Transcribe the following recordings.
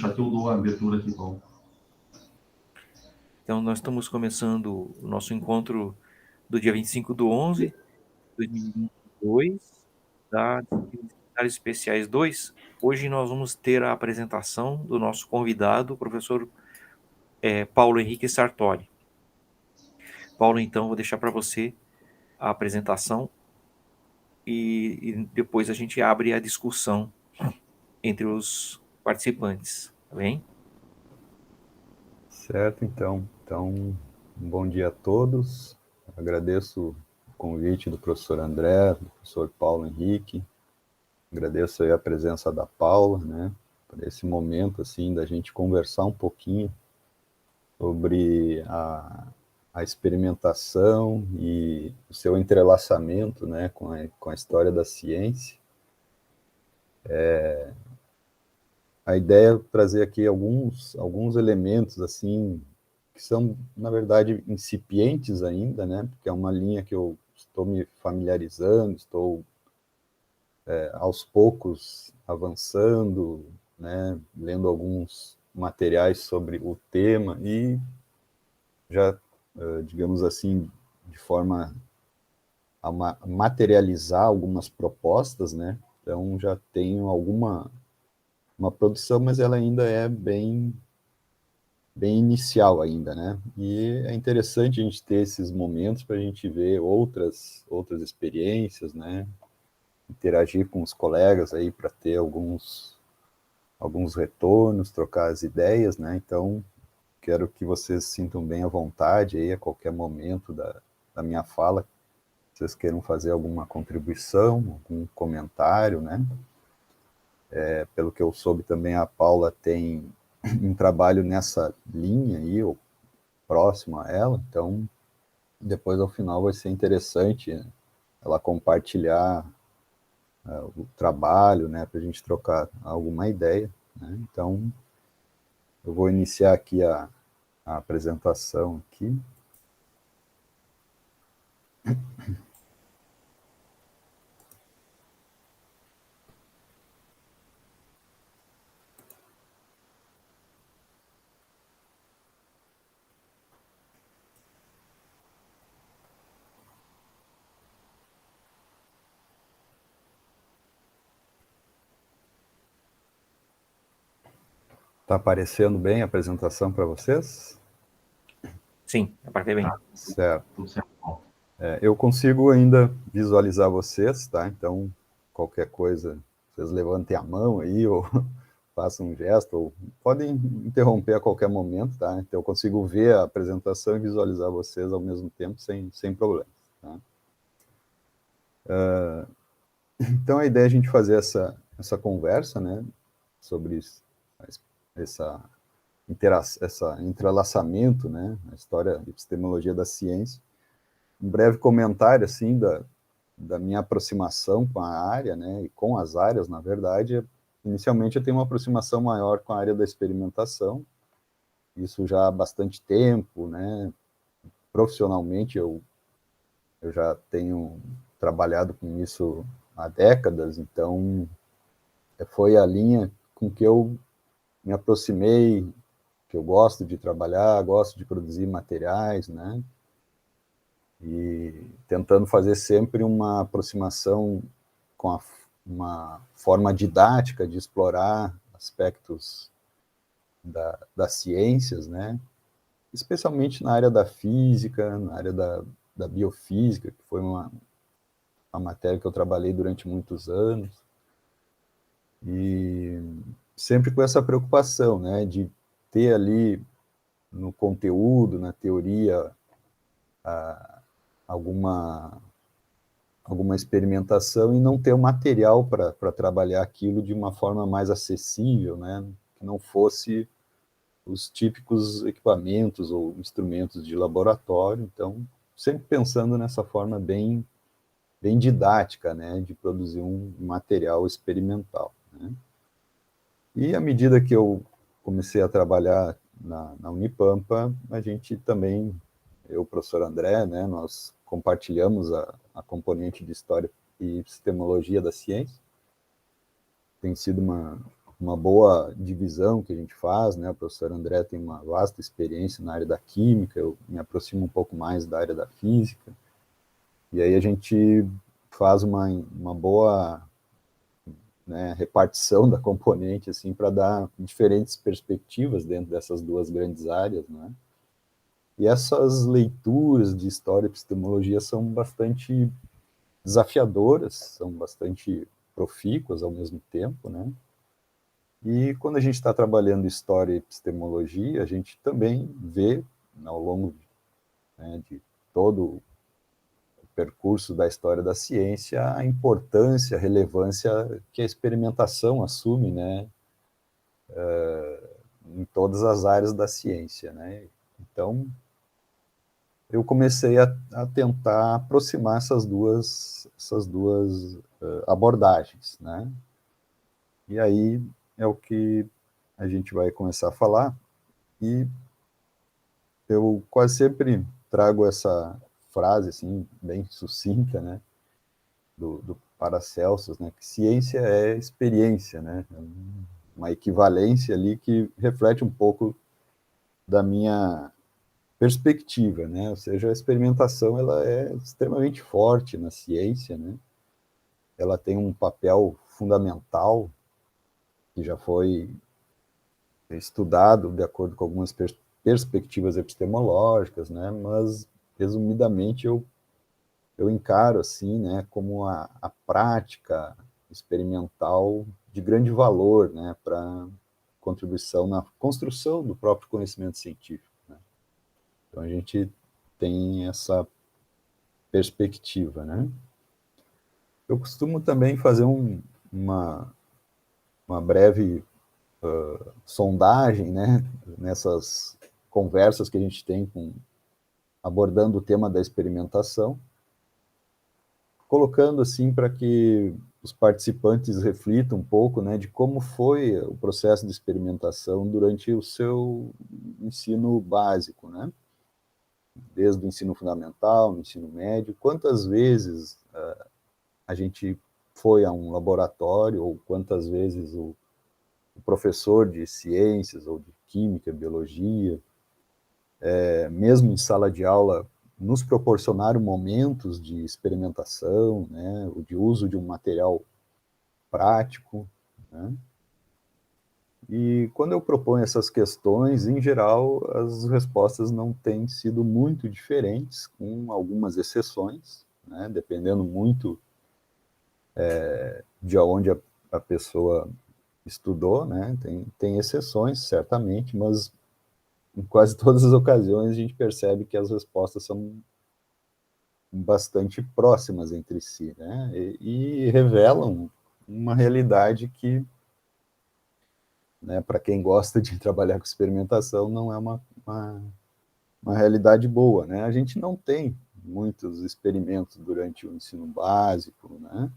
Já que eu dou a abertura aqui, bom. Então, nós estamos começando o nosso encontro do dia 25/11 de 2022, da Disciplina Especiais 2. Hoje nós vamos ter a apresentação do nosso convidado, o professor Paulo Henrique Sartori. Paulo, então, vou deixar para você a apresentação e depois a gente abre a discussão entre os participantes, tá bem? Certo, então. Um bom dia a todos. Agradeço o convite do professor André, do professor Paulo Henrique. Agradeço aí a presença da Paula, né, por esse momento, assim, da gente conversar um pouquinho sobre a experimentação e o seu entrelaçamento, né, com a história da ciência. A ideia é trazer aqui alguns elementos, assim, que são, na verdade, incipientes ainda, né? Porque é uma linha que eu estou me familiarizando, estou aos poucos avançando, né? Lendo alguns materiais sobre o tema e já, digamos assim, de forma a materializar algumas propostas, né? Então já tenho uma produção, mas ela ainda é bem inicial ainda, né? E é interessante a gente ter esses momentos para a gente ver outras experiências, né? Interagir com os colegas aí para ter alguns retornos, trocar as ideias, né? Então, quero que vocês se sintam bem à vontade aí a qualquer momento da minha fala, se vocês queiram fazer alguma contribuição, algum comentário, né? Pelo que eu soube também, a Paula tem um trabalho nessa linha aí, ou próximo a ela, então depois ao final vai ser interessante, né, ela compartilhar o trabalho, né, para a gente trocar alguma ideia, né? Então eu vou iniciar aqui a apresentação aqui. Está aparecendo bem a apresentação para vocês? Sim, a parte bem. Certo. Tudo certo. Eu consigo ainda visualizar vocês, tá? Então, qualquer coisa, vocês levantem a mão aí, ou façam um gesto, ou podem interromper a qualquer momento, tá? Então, eu consigo ver a apresentação e visualizar vocês ao mesmo tempo, sem problema, tá? Então, a ideia é a gente fazer essa conversa, né, sobre essa essa entrelaçamento, né, a história e epistemologia da ciência. Um breve comentário, assim, da minha aproximação com a área, né, e com as áreas, na verdade. Inicialmente eu tenho uma aproximação maior com a área da experimentação, isso já há bastante tempo, né, profissionalmente eu já tenho trabalhado com isso há décadas, então foi a linha com que eu me aproximei, que eu gosto de trabalhar, gosto de produzir materiais, né, e tentando fazer sempre uma aproximação com uma forma didática de explorar aspectos das ciências, né? Especialmente na área da física, na área da biofísica, que foi uma matéria que eu trabalhei durante muitos anos, e sempre com essa preocupação, né, de ter ali no conteúdo, na teoria, alguma alguma experimentação e não ter o material para trabalhar aquilo de uma forma mais acessível, né? Que não fosse os típicos equipamentos ou instrumentos de laboratório. Então, sempre pensando nessa forma bem didática, né? De produzir um material experimental, né? E à medida que eu comecei a trabalhar na Unipampa, a gente também, eu, professor André, né, nós compartilhamos a componente de História e Epistemologia da Ciência. Tem sido uma boa divisão que a gente faz, né? O professor André tem uma vasta experiência na área da química, eu me aproximo um pouco mais da área da física, e aí a gente faz uma boa, né, repartição da componente, assim, para dar diferentes perspectivas dentro dessas duas grandes áreas, né? E essas leituras de história e epistemologia são bastante desafiadoras, são bastante profícuas ao mesmo tempo, né? E quando a gente está trabalhando história e epistemologia, a gente também vê, ao longo, né, de todo o percurso da história da ciência, a importância, a relevância que a experimentação assume, né, em todas as áreas da ciência, né? Então, eu comecei a tentar aproximar essas duas abordagens, né? E aí é o que a gente vai começar a falar, e eu quase sempre trago essa frase, assim, bem sucinta, né, do Paracelsus, né, que ciência é experiência, né, uma equivalência ali que reflete um pouco da minha perspectiva, né, ou seja, a experimentação, ela é extremamente forte na ciência, né, ela tem um papel fundamental que já foi estudado de acordo com algumas perspectivas epistemológicas, né, mas resumidamente eu encaro assim, né, como a prática experimental de grande valor, né, para contribuição na construção do próprio conhecimento científico, né? Então a gente tem essa perspectiva, né? Eu costumo também fazer uma, uma breve sondagem, né, nessas conversas que a gente tem abordando o tema da experimentação, colocando assim para que os participantes reflitam um pouco, né, de como foi o processo de experimentação durante o seu ensino básico, né, desde o ensino fundamental, no ensino médio, quantas vezes a gente foi a um laboratório, ou quantas vezes o professor de ciências, ou de química, biologia, mesmo em sala de aula, nos proporcionaram momentos de experimentação, né, de uso de um material prático, né? E quando eu proponho essas questões, em geral, as respostas não têm sido muito diferentes, com algumas exceções, né, dependendo muito de onde a pessoa estudou, né, tem exceções, certamente, mas em quase todas as ocasiões a gente percebe que as respostas são bastante próximas entre si, né, e revelam uma realidade que, né, para quem gosta de trabalhar com experimentação, não é uma realidade boa, né? A gente não tem muitos experimentos durante o ensino básico, né?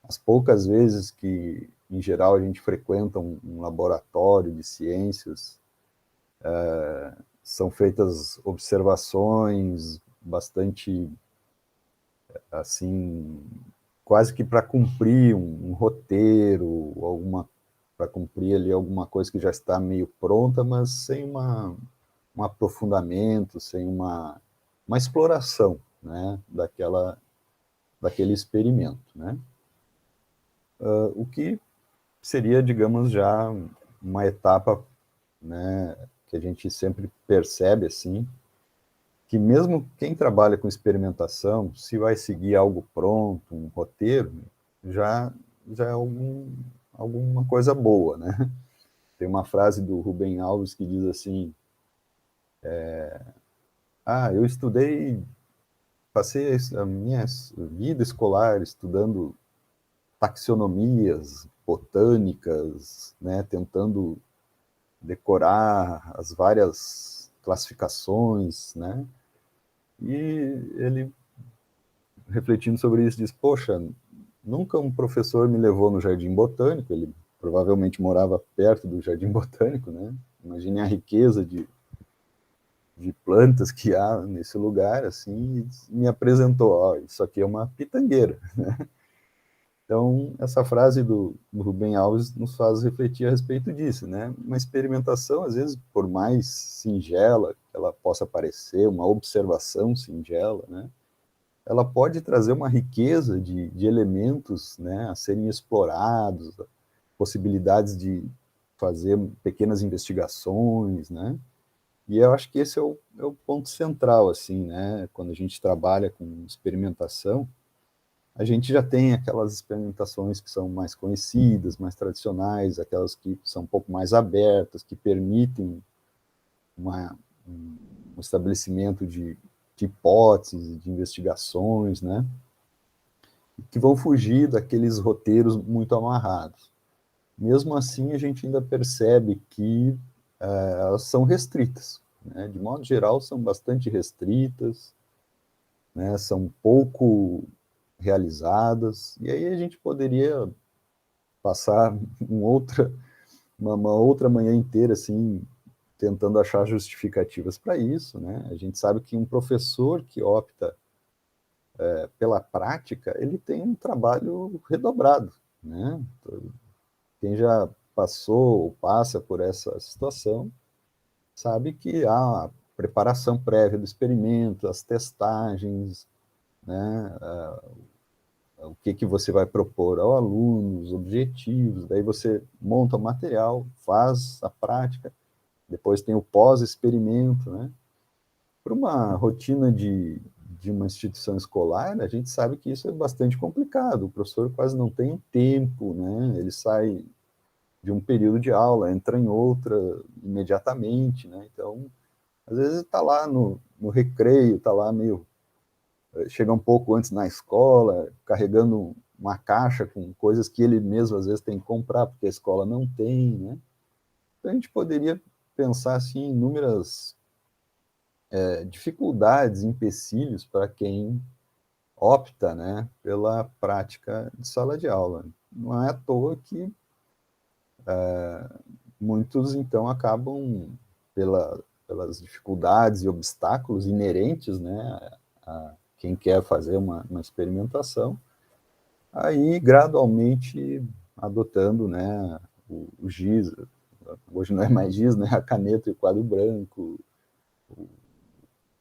As poucas vezes que, em geral, a gente frequenta um laboratório de ciências, são feitas observações bastante, assim, quase que para cumprir um roteiro, para cumprir ali alguma coisa que já está meio pronta, mas sem um aprofundamento, sem uma exploração, né, daquele experimento, né? O que seria, digamos, já uma etapa, né, que a gente sempre percebe assim, que mesmo quem trabalha com experimentação, se vai seguir algo pronto, um roteiro, já já é alguma coisa boa, né? Tem uma frase do Rubem Alves que diz assim: eu estudei, passei a minha vida escolar estudando taxonomias botânicas, né, tentando decorar as várias classificações, né? E ele, refletindo sobre isso, diz: poxa, nunca um professor me levou no Jardim Botânico. Ele provavelmente morava perto do Jardim Botânico, né? Imagine a riqueza de plantas que há nesse lugar, assim, e me apresentou: ó, isso aqui é uma pitangueira, né? Então, essa frase do Rubem Alves nos faz refletir a respeito disso, né? Uma experimentação, às vezes, por mais singela que ela possa parecer, uma observação singela, né? Ela pode trazer uma riqueza de elementos, né, a serem explorados, possibilidades de fazer pequenas investigações, né? E eu acho que esse é o ponto central, assim, né? Quando a gente trabalha com experimentação, a gente já tem aquelas experimentações que são mais conhecidas, mais tradicionais, aquelas que são um pouco mais abertas, que permitem um estabelecimento de hipóteses, de investigações, né? Que vão fugir daqueles roteiros muito amarrados. Mesmo assim, a gente ainda percebe que elas são restritas, né? De modo geral, são bastante restritas, né? São pouco realizadas, e aí a gente poderia passar uma outra manhã inteira, assim, tentando achar justificativas para isso, né? A gente sabe que um professor que opta pela prática, ele tem um trabalho redobrado, né? Quem já passou ou passa por essa situação sabe que há a preparação prévia do experimento, as testagens, né? O que você vai propor ao aluno, os objetivos, daí você monta o material, faz a prática, depois tem o pós-experimento, né? Para uma rotina de uma instituição escolar, a gente sabe que isso é bastante complicado, o professor quase não tem tempo, né? Ele sai de um período de aula, entra em outra imediatamente, né? Então, às vezes está lá no recreio, está lá meio chega um pouco antes na escola, carregando uma caixa com coisas que ele mesmo às vezes tem que comprar, porque a escola não tem, né? Então a gente poderia pensar assim, em inúmeras dificuldades, empecilhos para quem opta, né, pela prática de sala de aula. Não é à toa que muitos, então, acabam, pelas dificuldades e obstáculos inerentes, né, a quem quer fazer uma experimentação, aí gradualmente adotando, né, o giz, hoje não é mais giz, né, a caneta e o quadro branco,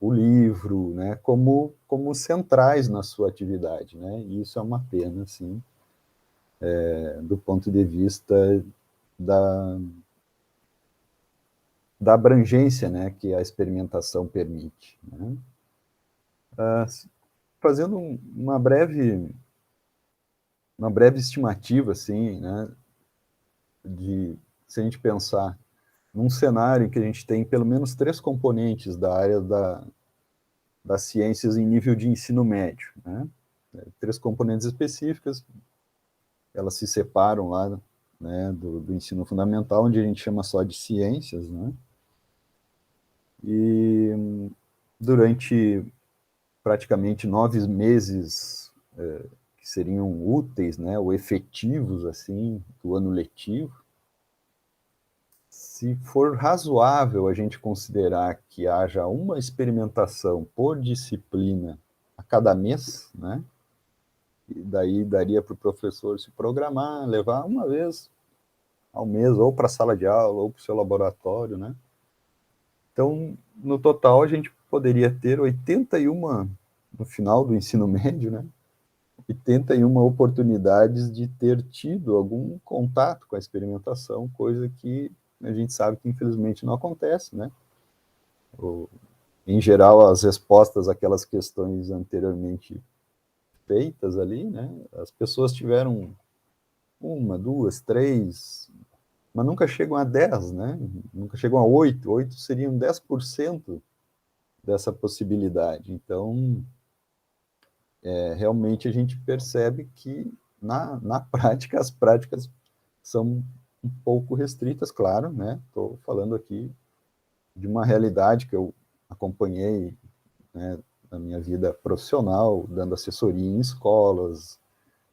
o livro, né, como centrais na sua atividade, né, e isso é uma pena, assim, do ponto de vista da, da abrangência, né, que a experimentação permite, né. Fazendo uma breve estimativa, assim, né, se a gente pensar num cenário em que a gente tem pelo menos 3 componentes da área das ciências em nível de ensino médio, né? 3 componentes específicas, elas se separam lá, né, do ensino fundamental, onde a gente chama só de ciências, né? E durante praticamente 9 meses que seriam úteis, né, ou efetivos, assim, do ano letivo, se for razoável a gente considerar que haja uma experimentação por disciplina a cada mês, né? E daí daria para o professor se programar, levar uma vez ao mês, ou para a sala de aula, ou para o seu laboratório, né? Então, no total, a gente poderia ter 81, no final do ensino médio, né? 81 oportunidades de ter tido algum contato com a experimentação, coisa que a gente sabe que infelizmente não acontece, né? Em geral, as respostas àquelas questões anteriormente feitas ali, né? As pessoas tiveram 1, 2, 3, mas nunca chegam a 10, né? Nunca chegam a 8. 8 seriam 10% dessa possibilidade. Então, realmente a gente percebe que na prática, as práticas são um pouco restritas, claro, né? Estou falando aqui de uma realidade que eu acompanhei, né, na minha vida profissional, dando assessoria em escolas,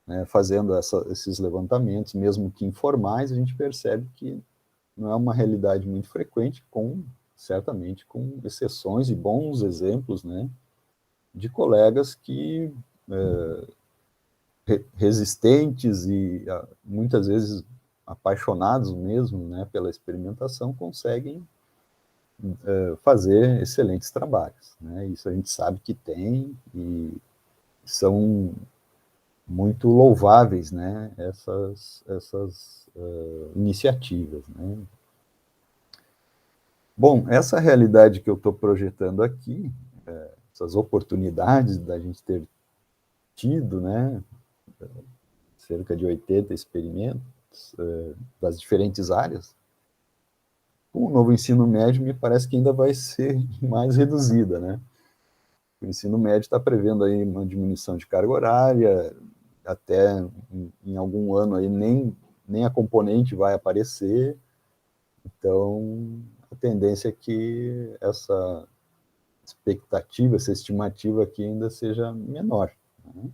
né, fazendo esses levantamentos, mesmo que informais, a gente percebe que não é uma realidade muito frequente, certamente com exceções e bons exemplos, né, de colegas que resistentes e muitas vezes apaixonados mesmo, né, pela experimentação, conseguem fazer excelentes trabalhos, né? Isso a gente sabe que tem e são muito louváveis, né, essas iniciativas, né? Bom, essa realidade que eu estou projetando aqui, essas oportunidades da gente ter tido, né, cerca de 80 experimentos das diferentes áreas, com o novo ensino médio me parece que ainda vai ser mais reduzida, né? O ensino médio está prevendo aí uma diminuição de carga horária, até em algum ano aí nem a componente vai aparecer, então a tendência é que essa expectativa, essa estimativa aqui ainda seja menor, né?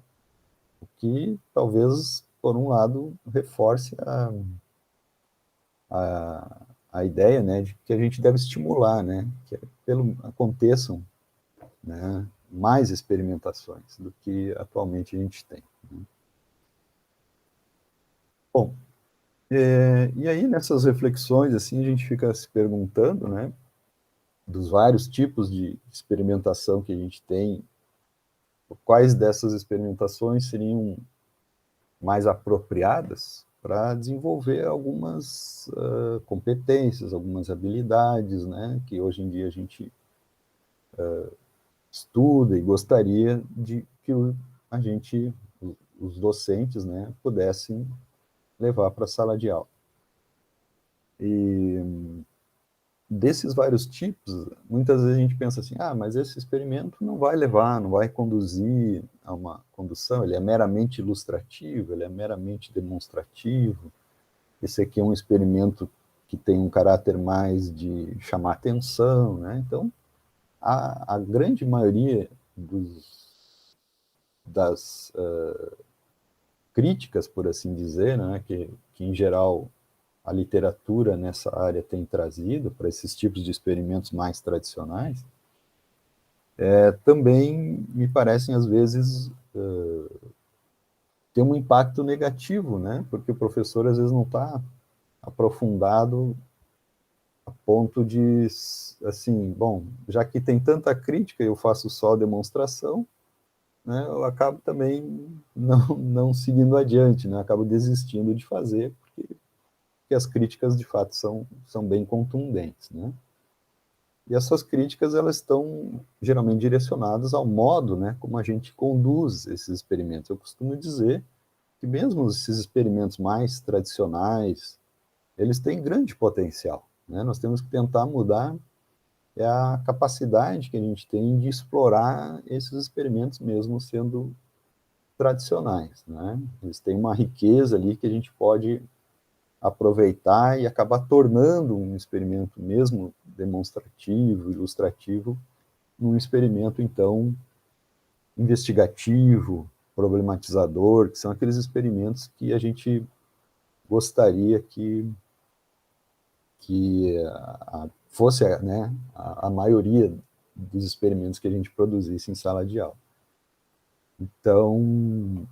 O que talvez, por um lado, reforce a ideia, né, de que a gente deve estimular, né, que aconteçam, né, mais experimentações do que atualmente a gente tem, né? Bom, e aí nessas reflexões, assim, a gente fica se perguntando, né, dos vários tipos de experimentação que a gente tem, quais dessas experimentações seriam mais apropriadas para desenvolver algumas competências, algumas habilidades, né, que hoje em dia a gente estuda e gostaria de que a gente, os docentes, né, pudessem levar para a sala de aula. E desses vários tipos, muitas vezes a gente pensa assim, mas esse experimento não vai levar, não vai conduzir a uma condução, ele é meramente ilustrativo, ele é meramente demonstrativo. Esse aqui é um experimento que tem um caráter mais de chamar atenção, né? Então, a grande maioria das críticas, por assim dizer, né, que em geral a literatura nessa área tem trazido para esses tipos de experimentos mais tradicionais, também me parecem, às vezes, ter um impacto negativo, né? Porque o professor, às vezes, não está aprofundado a ponto de, assim, bom, já que tem tanta crítica e eu faço só demonstração, né, eu acabo também não seguindo adiante, né? Acabo desistindo de fazer, porque as críticas, de fato, são bem contundentes, né? E essas críticas, elas estão geralmente direcionadas ao modo, né, como a gente conduz esses experimentos. Eu costumo dizer que mesmo esses experimentos mais tradicionais, eles têm grande potencial, né? Nós temos que tentar mudar a capacidade que a gente tem de explorar esses experimentos, mesmo sendo tradicionais, né? Eles têm uma riqueza ali que a gente pode aproveitar e acabar tornando um experimento mesmo demonstrativo, ilustrativo, num experimento, então, investigativo, problematizador, que são aqueles experimentos que a gente gostaria que fosse, né, a maioria dos experimentos que a gente produzisse em sala de aula. Então,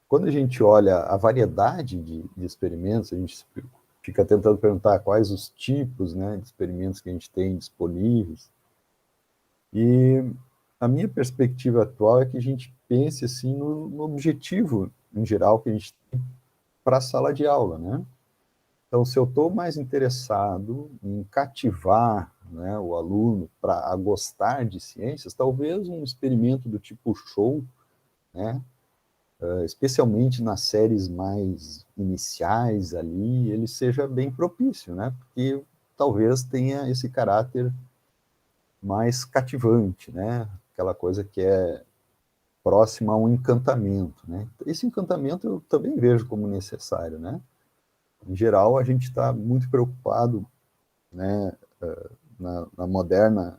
quando a gente olha a variedade de experimentos, a gente fica tentando perguntar quais os tipos, né, de experimentos que a gente tem disponíveis. E a minha perspectiva atual é que a gente pense assim no objetivo, em geral, que a gente tem para a sala de aula, né? Então, se eu estou mais interessado em cativar, né, o aluno para gostar de ciências, talvez um experimento do tipo show, né, especialmente nas séries mais iniciais ali, ele seja bem propício, né? Porque talvez tenha esse caráter mais cativante, né? Aquela coisa que é próxima a um encantamento, né? Esse encantamento eu também vejo como necessário, né? Em geral, a gente está muito preocupado, né, na moderna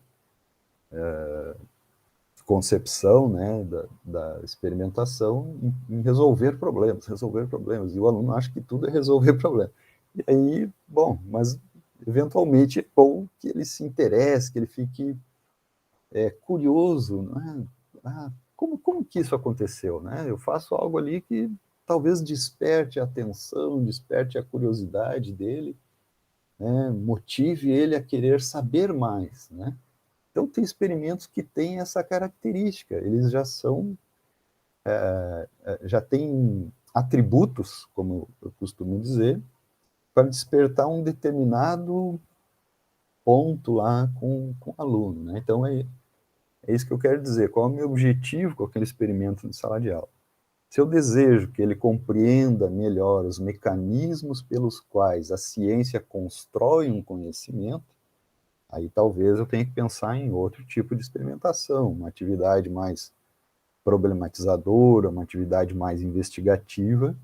concepção, né, da experimentação em resolver problemas, e o aluno acha que tudo é resolver problemas. E aí, bom, mas eventualmente é bom que ele se interesse, que ele fique curioso, né? como que isso aconteceu, né? Eu faço algo ali que talvez desperte a atenção, desperte a curiosidade dele, né? Motive ele a querer saber mais, né? Então, tem experimentos que têm essa característica, eles já são, já têm atributos, como eu costumo dizer, para despertar um determinado ponto lá com o aluno, né? Então, é isso que eu quero dizer. Qual é o meu objetivo com aquele experimento de sala de aula? Se eu desejo que ele compreenda melhor os mecanismos pelos quais a ciência constrói um conhecimento, aí talvez eu tenha que pensar em outro tipo de experimentação, uma atividade mais problematizadora, uma atividade mais investigativa,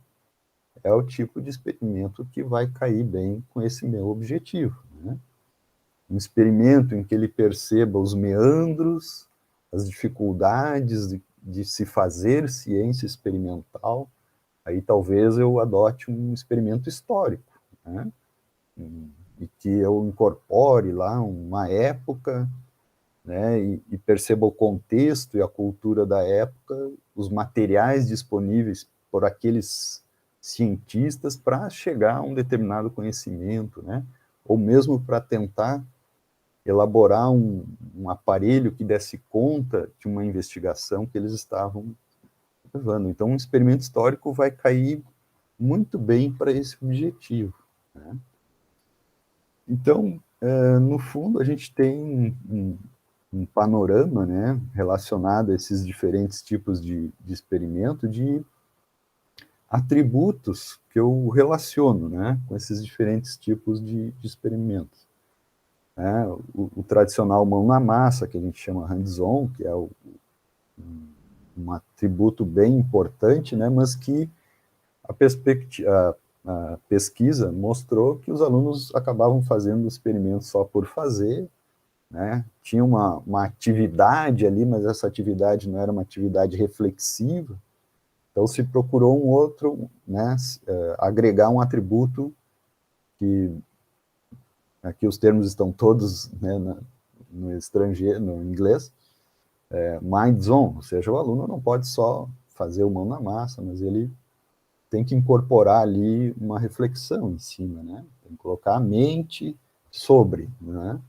é o tipo de experimento que vai cair bem com esse meu objetivo, né? Um experimento em que ele perceba os meandros, as dificuldades de se fazer ciência experimental, aí talvez eu adote um experimento histórico, né? E que eu incorpore lá uma época, né? E perceba o contexto e a cultura da época, os materiais disponíveis por aqueles cientistas para chegar a um determinado conhecimento, né? Ou mesmo para tentar elaborar um aparelho que desse conta de uma investigação que eles estavam levando. Então, um experimento histórico vai cair muito bem para esse objetivo, né? Então, no fundo, a gente tem um panorama, né, relacionado a esses diferentes tipos de experimento, de atributos que eu relaciono, né, com esses diferentes tipos de experimentos. O tradicional mão na massa, que a gente chama hands-on, que é um atributo bem importante, né, mas que a pesquisa mostrou que os alunos acabavam fazendo experimentos só por fazer, né? Tinha uma atividade ali, mas essa atividade não era uma atividade reflexiva, então se procurou um outro, né, agregar um atributo que aqui os termos estão todos, né, no estrangeiro, no inglês, minds-on, ou seja, o aluno não pode só fazer o mão na massa, mas ele tem que incorporar ali uma reflexão em cima, né? Tem que colocar a mente sobre, né?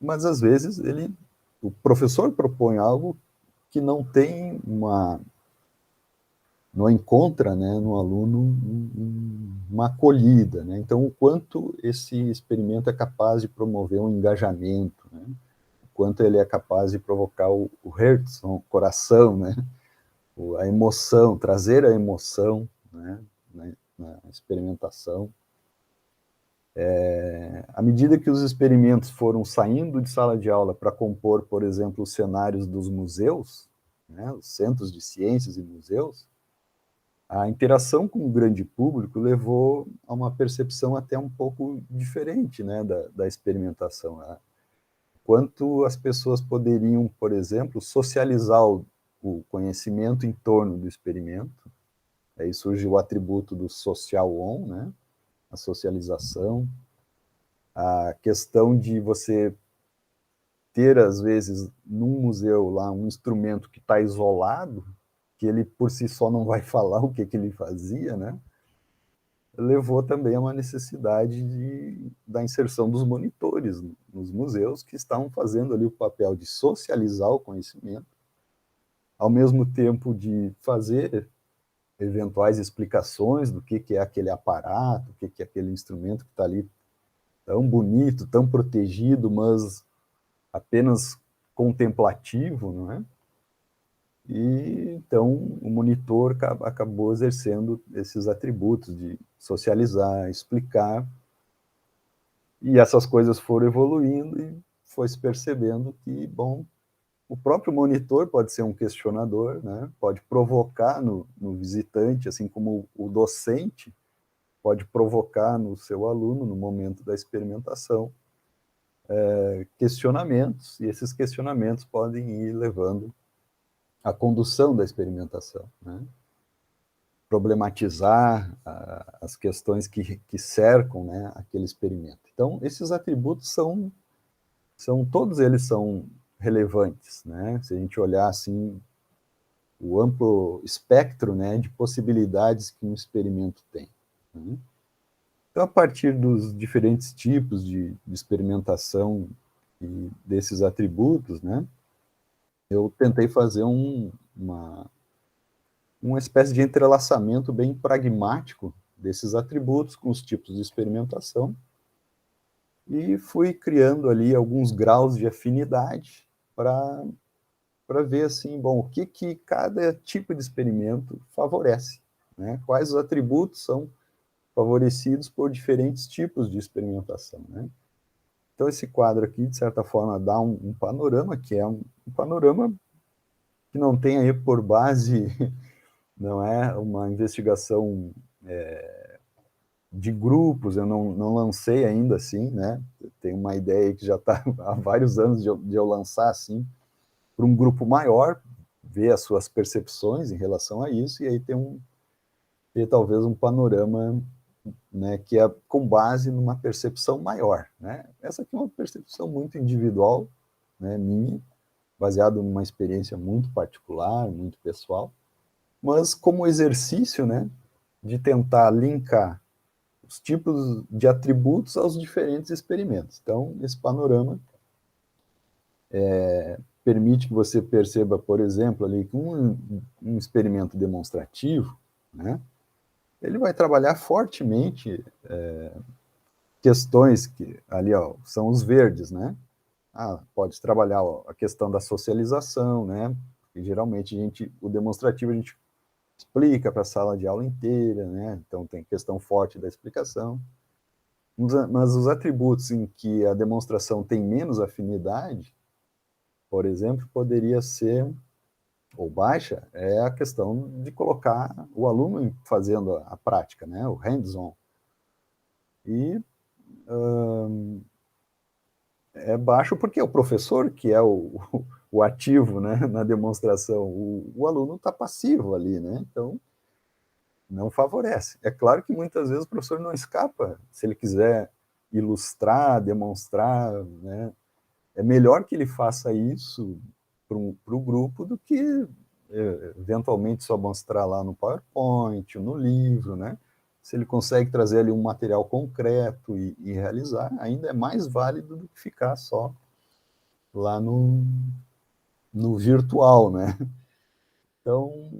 Mas às vezes o professor propõe algo que não tem não encontra, né, no aluno uma acolhida, né? Então, o quanto esse experimento é capaz de promover um engajamento, né? O quanto ele é capaz de provocar o Herz, o coração, né? A emoção, trazer a emoção, né, na experimentação. À medida que os experimentos foram saindo de sala de aula para compor, por exemplo, os cenários dos museus, né, os centros de ciências e museus, a interação com o grande público levou a uma percepção até um pouco diferente, né, da experimentação. Né? Quanto as pessoas poderiam, por exemplo, socializar o conhecimento em torno do experimento. Aí surge o atributo do social on, né? A socialização, a questão de você ter, às vezes, num museu lá, um instrumento que está isolado, que ele por si só não vai falar o que ele fazia, né? Levou também a uma necessidade da inserção dos monitores nos museus, que estavam fazendo ali o papel de socializar o conhecimento, ao mesmo tempo de fazer eventuais explicações do que é aquele aparato, o que é aquele instrumento que está ali tão bonito, tão protegido, mas apenas contemplativo, não é? E então o monitor acabou exercendo esses atributos de socializar, explicar, e essas coisas foram evoluindo e foi se percebendo que, bom, o próprio monitor pode ser um questionador, né? Pode provocar no visitante, assim como o docente pode provocar no seu aluno, no momento da experimentação, questionamentos, e esses questionamentos podem ir levando à condução da experimentação, né? Problematizar as questões que cercam, né, aquele experimento. Então, esses atributos todos eles são relevantes, né? Se a gente olhar assim o amplo espectro, né, de possibilidades que um experimento tem, né? Então, a partir dos diferentes tipos de experimentação e desses atributos, né, eu tentei fazer uma espécie de entrelaçamento bem pragmático desses atributos com os tipos de experimentação e fui criando ali alguns graus de afinidade para ver assim, bom, o que cada tipo de experimento favorece, né? Quais os atributos são favorecidos por diferentes tipos de experimentação, né? Então, esse quadro aqui, de certa forma, dá um panorama, que é um panorama que não tem aí por base, não é uma investigação de grupos, eu não lancei ainda assim, né? Tem uma ideia que já está há vários anos de eu lançar assim, para um grupo maior, ver as suas percepções em relação a isso, e aí ter talvez um panorama, né, que é com base numa percepção maior, né? Essa aqui é uma percepção muito individual, né, minha, baseado numa experiência muito particular, muito pessoal, mas como exercício, né, de tentar linkar os tipos de atributos aos diferentes experimentos. Então, esse panorama permite que você perceba, por exemplo, ali que um experimento demonstrativo, né, ele vai trabalhar fortemente questões que ali ó, são os verdes, né? Pode trabalhar ó, a questão da socialização, né? E geralmente o demonstrativo a gente explica para a sala de aula inteira, né? Então tem questão forte da explicação. Mas os atributos em que a demonstração tem menos afinidade, por exemplo, poderia ser, ou baixa, é a questão de colocar o aluno fazendo a prática, né? O hands-on. E é baixo porque é o professor que é o ativo, né, na demonstração. O aluno está passivo ali, né? Então, não favorece. É claro que muitas vezes o professor não escapa, se ele quiser ilustrar, demonstrar, né? É melhor que ele faça isso para o grupo do que eventualmente só mostrar lá no PowerPoint, no livro, né? Se ele consegue trazer ali um material concreto e realizar, ainda é mais válido do que ficar só lá no virtual, né? Então,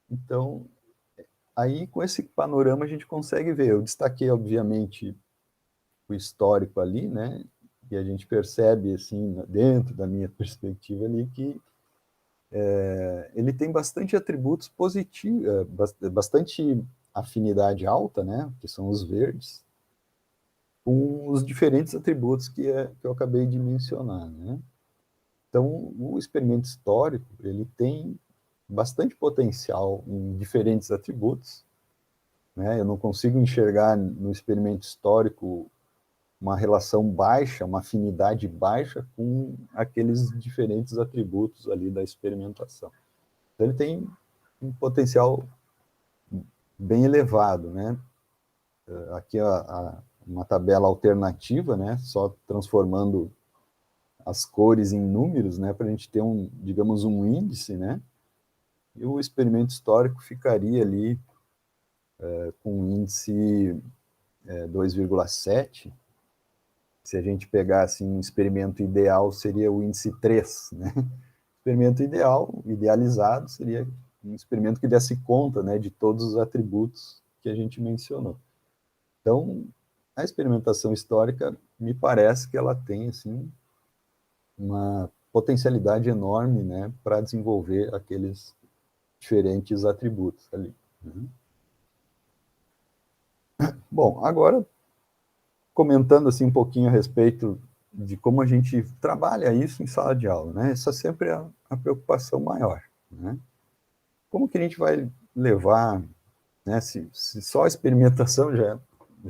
então, aí com esse panorama a gente consegue ver. Eu destaquei, obviamente, o histórico ali, né? E a gente percebe, assim, dentro da minha perspectiva ali, que ele tem bastante atributos positivos, bastante afinidade alta, né? Que são os verdes, com os diferentes atributos que eu acabei de mencionar, né? Então, o experimento histórico, ele tem bastante potencial em diferentes atributos, né? Eu não consigo enxergar no experimento histórico uma relação baixa, uma afinidade baixa com aqueles diferentes atributos ali da experimentação. Então, ele tem um potencial bem elevado, né? Aqui uma tabela alternativa, né? Só transformando as cores em números, né? Para a gente ter digamos, um índice, né? E o experimento histórico ficaria ali com um índice 2,7. Se a gente pegar assim, um experimento ideal, seria o índice 3, né? Experimento ideal, idealizado, seria um experimento que desse conta, né, de todos os atributos que a gente mencionou. Então, a experimentação histórica, me parece que ela tem, assim, uma potencialidade enorme, né, para desenvolver aqueles diferentes atributos ali, né? Bom, agora, comentando, assim, um pouquinho a respeito de como a gente trabalha isso em sala de aula, né? Essa sempre é a preocupação maior, né? Como que a gente vai levar, né? Se só a experimentação já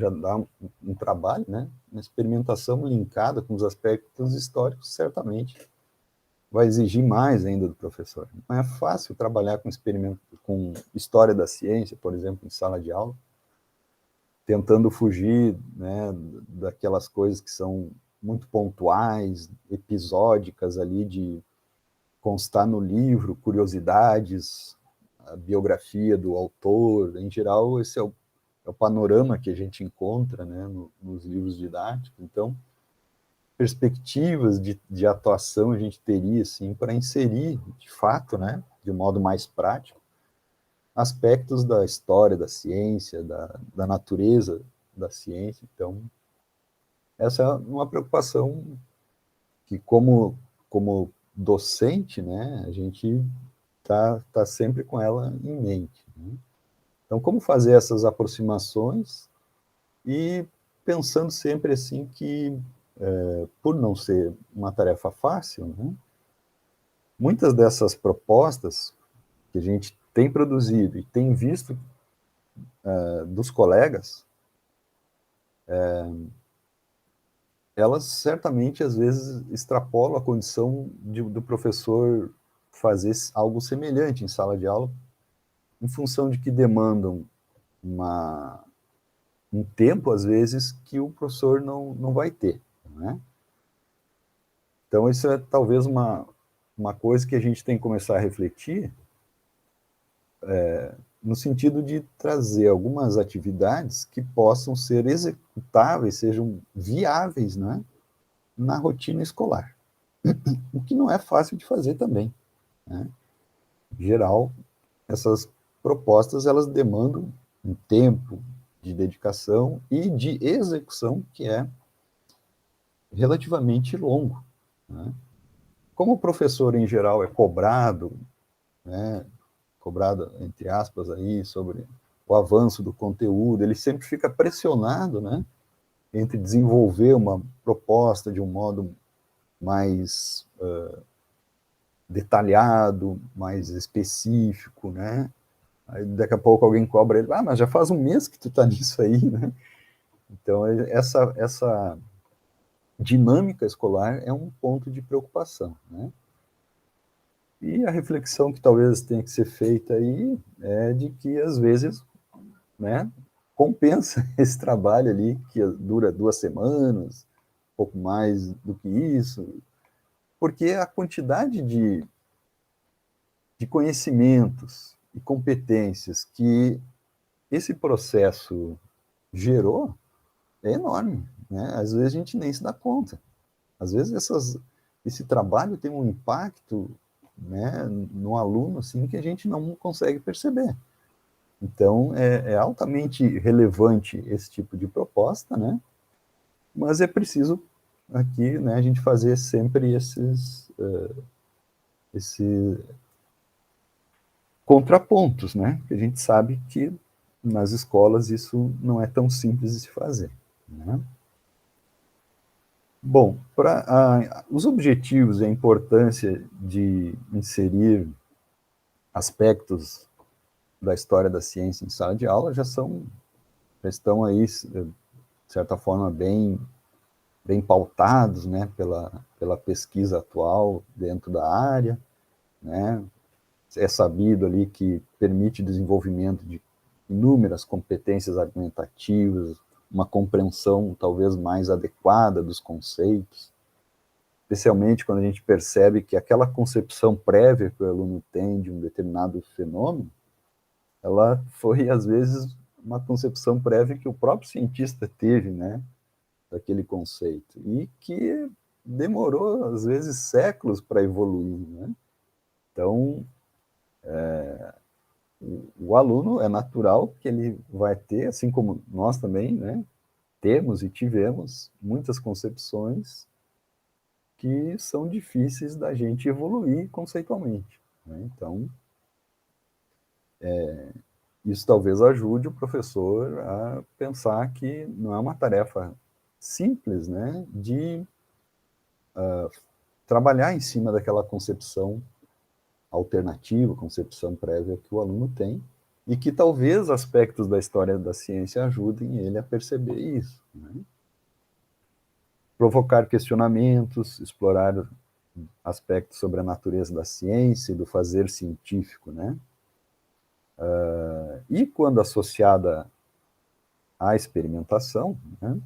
dá um trabalho, né? Uma experimentação linkada com os aspectos históricos, certamente vai exigir mais ainda do professor. Não é fácil trabalhar com história da ciência, por exemplo, em sala de aula, tentando fugir, né, daquelas coisas que são muito pontuais, episódicas ali de constar no livro, curiosidades, a biografia do autor. Em geral, esse é o panorama que a gente encontra, né, nos livros didáticos. Então, perspectivas de atuação a gente teria, assim, para inserir, de fato, né, de um modo mais prático, aspectos da história da ciência, da natureza da ciência. Então, essa é uma preocupação que, como docente, né, a gente tá sempre com ela em mente, né? Então, como fazer essas aproximações e pensando sempre assim que, por não ser uma tarefa fácil, né, muitas dessas propostas que a gente tem produzido e tem visto dos colegas, elas certamente, às vezes, extrapolam a condição do professor fazer algo semelhante em sala de aula, em função de que demandam um tempo, às vezes, que o professor não vai ter, né? Então, isso é talvez uma coisa que a gente tem que começar a refletir, no sentido de trazer algumas atividades que possam ser executáveis, sejam viáveis, né, na rotina escolar. O que não é fácil de fazer também, né? Em geral, essas propostas, elas demandam um tempo de dedicação e de execução que é relativamente longo, né? Como o professor, em geral, é cobrado, né, cobrado, entre aspas, aí, sobre o avanço do conteúdo, ele sempre fica pressionado, né, entre desenvolver uma proposta de um modo mais detalhado, mais específico, né? Aí daqui a pouco alguém cobra ele, mas já faz um mês que tu está nisso aí, né? Então, essa dinâmica escolar é um ponto de preocupação, né? E a reflexão que talvez tenha que ser feita aí é de que, às vezes, né, compensa esse trabalho ali, que dura 2 semanas, um pouco mais do que isso, porque a quantidade de conhecimentos e competências que esse processo gerou é enorme, né? Às vezes a gente nem se dá conta. Às vezes esse trabalho tem um impacto, né, no aluno, assim, que a gente não consegue perceber. Então, é altamente relevante esse tipo de proposta, né? Mas é preciso aqui, né, a gente fazer sempre esse contrapontos, né? Que a gente sabe que nas escolas isso não é tão simples de se fazer, né? Bom, para os objetivos e a importância de inserir aspectos da história da ciência em sala de aula já estão aí, de certa forma, bem pautados, né, pela pesquisa atual dentro da área, né? É sabido ali que permite desenvolvimento de inúmeras competências argumentativas, uma compreensão talvez mais adequada dos conceitos, especialmente quando a gente percebe que aquela concepção prévia que o aluno tem de um determinado fenômeno, ela foi, às vezes, uma concepção prévia que o próprio cientista teve, né, daquele conceito, e que demorou, às vezes, séculos para evoluir, né? Então, o aluno é natural que ele vai ter, assim como nós também, né, temos e tivemos muitas concepções que são difíceis da gente evoluir conceitualmente, né? Então, isso talvez ajude o professor a pensar que não é uma tarefa simples, né, de trabalhar em cima daquela concepção alternativa, concepção prévia que o aluno tem, e que talvez aspectos da história da ciência ajudem ele a perceber isso, né? Provocar questionamentos, explorar aspectos sobre a natureza da ciência e do fazer científico, né? E quando associada à experimentação, né,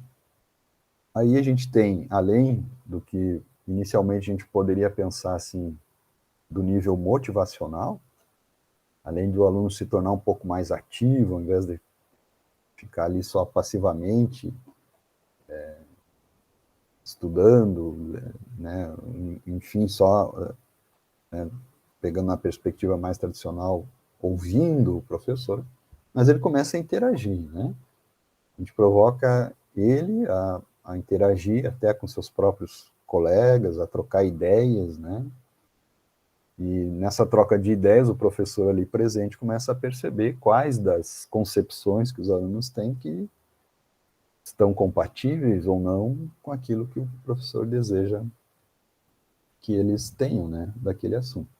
Aí a gente tem, além do que inicialmente a gente poderia pensar assim, do nível motivacional, além do aluno se tornar um pouco mais ativo, ao invés de ficar ali só passivamente estudando, né, enfim, só pegando uma perspectiva mais tradicional, ouvindo o professor, mas ele começa a interagir, né? A gente provoca ele a interagir até com seus próprios colegas, a trocar ideias, né? E nessa troca de ideias, o professor ali presente começa a perceber quais das concepções que os alunos têm que estão compatíveis ou não com aquilo que o professor deseja que eles tenham, né, daquele assunto.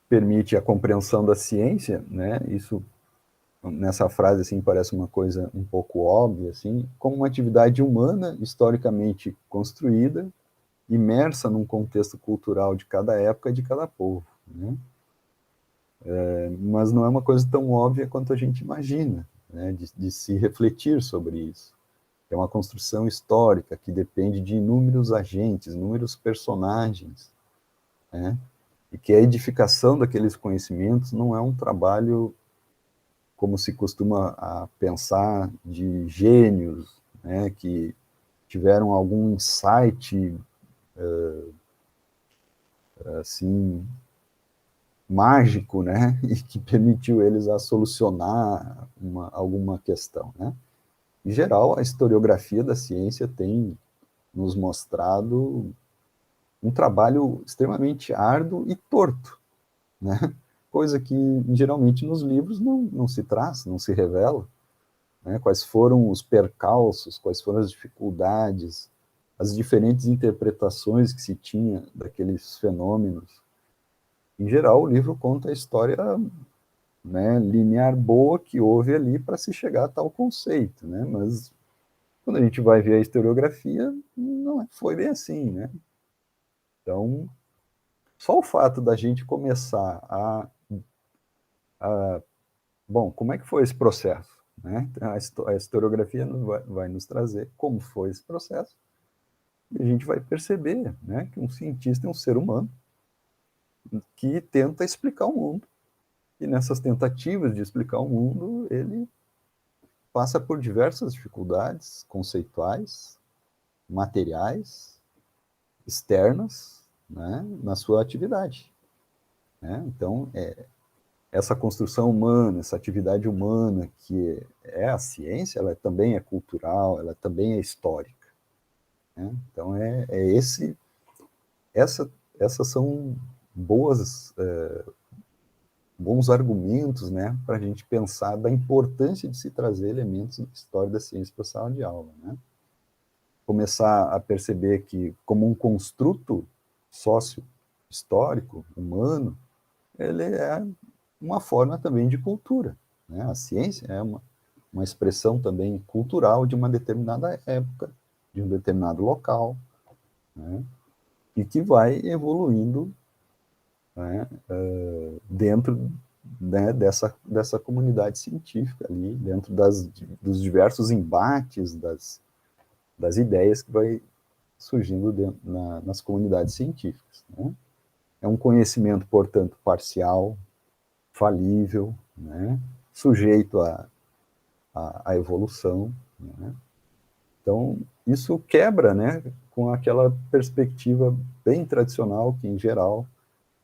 Permite a compreensão da ciência, né, isso nessa frase assim parece uma coisa um pouco óbvia assim, como uma atividade humana historicamente construída, imersa num contexto cultural de cada época e de cada povo, né? Mas não é uma coisa tão óbvia quanto a gente imagina, né, de se refletir sobre isso. É uma construção histórica que depende de inúmeros agentes, inúmeros personagens, né? E que a edificação daqueles conhecimentos não é um trabalho como se costuma a pensar de gênios, né, que tiveram algum insight assim mágico, né, e que permitiu eles a solucionar alguma questão, né? Em geral, a historiografia da ciência tem nos mostrado um trabalho extremamente árduo e torto, né? Coisa que geralmente nos livros não se traz, não se revela, né? Quais foram os percalços, quais foram as dificuldades, as diferentes interpretações que se tinha daqueles fenômenos. Em geral, o livro conta a história, né, linear boa que houve ali para se chegar a tal conceito, né? Mas quando a gente vai ver a historiografia, não foi bem assim, né? Então, só o fato da gente começar bom, como é que foi esse processo? Né? A historiografia vai nos trazer como foi esse processo, e a gente vai perceber, né, que um cientista é um ser humano que tenta explicar o mundo. E nessas tentativas de explicar o mundo, ele passa por diversas dificuldades conceituais, materiais, externas, né, na sua atividade. Né? Então, essa construção humana, essa atividade humana que é a ciência, ela também é cultural, ela também é histórica. Né? Então, essas são bons argumentos, né, para a gente pensar da importância de se trazer elementos da história da ciência para a sala de aula. Né? Começar a perceber que, como um construto sócio-histórico, humano, ele é uma forma também de cultura. Né? A ciência é uma expressão também cultural de uma determinada época, de um determinado local, né? E que vai evoluindo, né, dentro, né, dessa comunidade científica ali, dentro dos diversos embates das ideias que vai surgindo nas comunidades científicas. Né? É um conhecimento, portanto, parcial, falível, né? Sujeito à evolução. Né? Então, isso quebra, né, com aquela perspectiva bem tradicional que, em geral,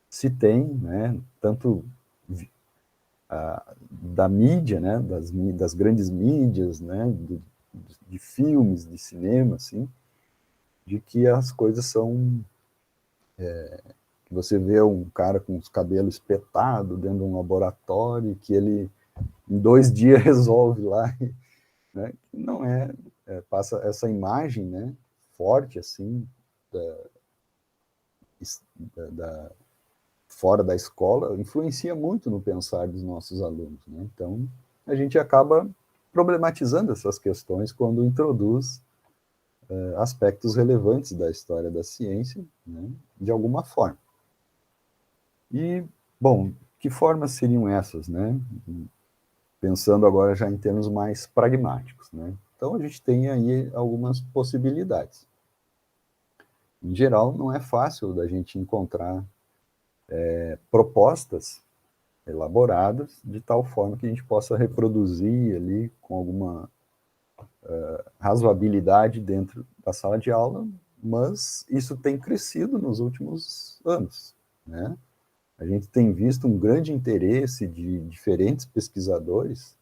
se tem, né, tanto da mídia, né, das grandes mídias, né, de filmes, de cinema, assim, de que as coisas são... Você vê um cara com os cabelos espetados dentro de um laboratório, que ele, em 2 dias, resolve lá, né? Não passa essa imagem, né, forte, assim, da fora da escola, influencia muito no pensar dos nossos alunos, né? Então, a gente acaba problematizando essas questões quando introduz aspectos relevantes da história da ciência, né, de alguma forma. E, bom, que formas seriam essas, né? pensando agora já em termos mais pragmáticos, né? Então, a gente tem aí algumas possibilidades. Em geral, não é fácil da gente encontrar propostas elaboradas de tal forma que a gente possa reproduzir ali com alguma razoabilidade dentro da sala de aula, mas isso tem crescido nos últimos anos, né? A gente tem visto um grande interesse de diferentes pesquisadores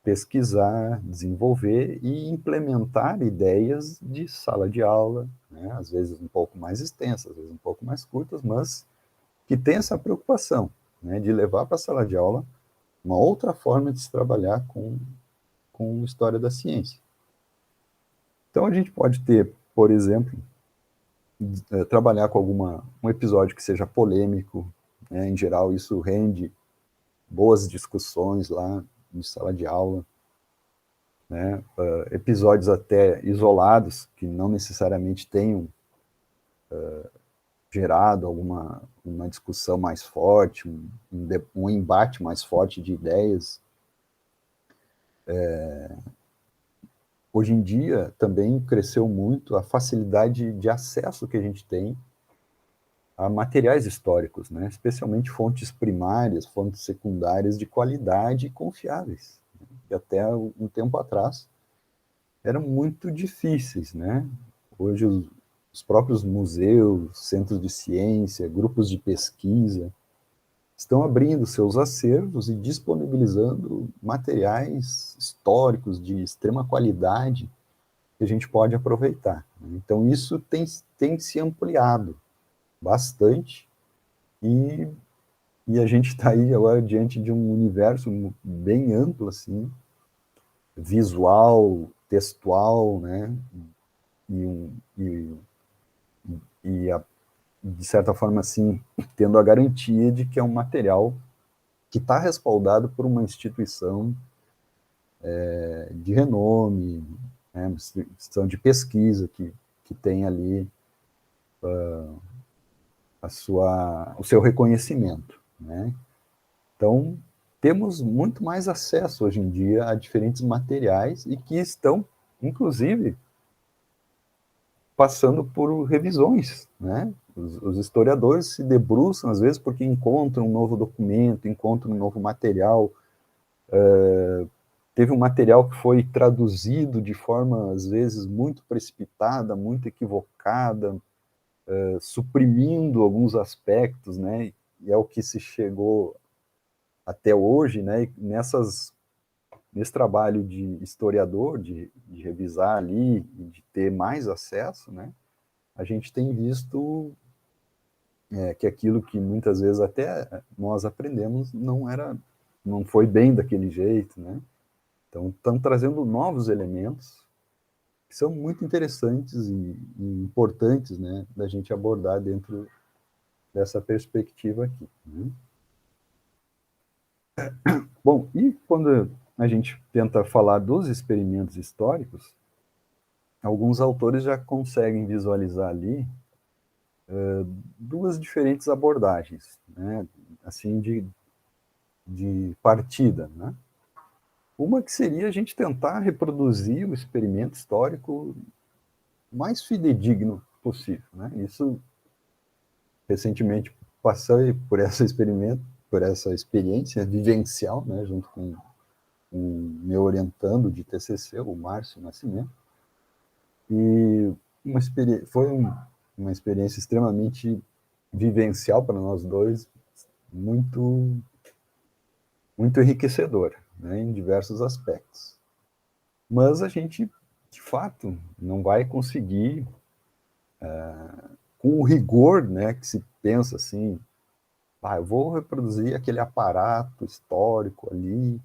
pesquisar, desenvolver e implementar ideias de sala de aula, né? Às vezes um pouco mais extensas, às vezes um pouco mais curtas, mas que tem essa preocupação, né, de levar para a sala de aula uma outra forma de se trabalhar com história da ciência. Então, a gente pode ter, por exemplo, trabalhar com um episódio que seja polêmico, né? Em geral, isso rende boas discussões lá em sala de aula, né? Episódios até isolados, que não necessariamente tenham gerado uma discussão mais forte, um embate mais forte de ideias. Hoje em dia, também cresceu muito a facilidade de acesso que a gente tem a materiais históricos, né? Especialmente fontes primárias, fontes secundárias de qualidade e confiáveis, né? Que até um tempo atrás eram muito difíceis, né? Hoje os próprios museus, centros de ciência, grupos de pesquisa estão abrindo seus acervos e disponibilizando materiais históricos de extrema qualidade que a gente pode aproveitar. Então, isso tem se ampliado bastante e a gente está aí agora diante de um universo bem amplo, assim, visual, textual, né? De certa forma, assim, tendo a garantia de que é um material que está respaldado por uma instituição de renome, né, uma instituição de pesquisa que tem ali o seu reconhecimento, né? Então, temos muito mais acesso hoje em dia a diferentes materiais e que estão, inclusive, passando por revisões, né? Os historiadores se debruçam, às vezes, porque encontram um novo documento, encontram um novo material. Teve um material que foi traduzido de forma, às vezes, muito precipitada, muito equivocada, suprimindo alguns aspectos, né? E é o que se chegou até hoje, né? E nesse trabalho de historiador, de revisar ali e de ter mais acesso, né? A gente tem visto que aquilo que muitas vezes até nós aprendemos não foi bem daquele jeito, né? Então, estão trazendo novos elementos que são muito interessantes e importantes, né, da gente abordar dentro dessa perspectiva aqui, né? Bom, e quando a gente tenta falar dos experimentos históricos, alguns autores já conseguem visualizar ali duas diferentes abordagens, né, assim, de partida, né? Uma que seria a gente tentar reproduzir o experimento histórico mais fidedigno possível, né? Isso, recentemente, passei por essa experiência vivencial, né, junto com o meu orientando de TCC, o Márcio Nascimento, e foi uma experiência extremamente vivencial para nós dois, muito, muito enriquecedora, né, em diversos aspectos. Mas a gente, de fato, não vai conseguir, com o rigor, né, que se pensa assim, eu vou reproduzir aquele aparato histórico ali,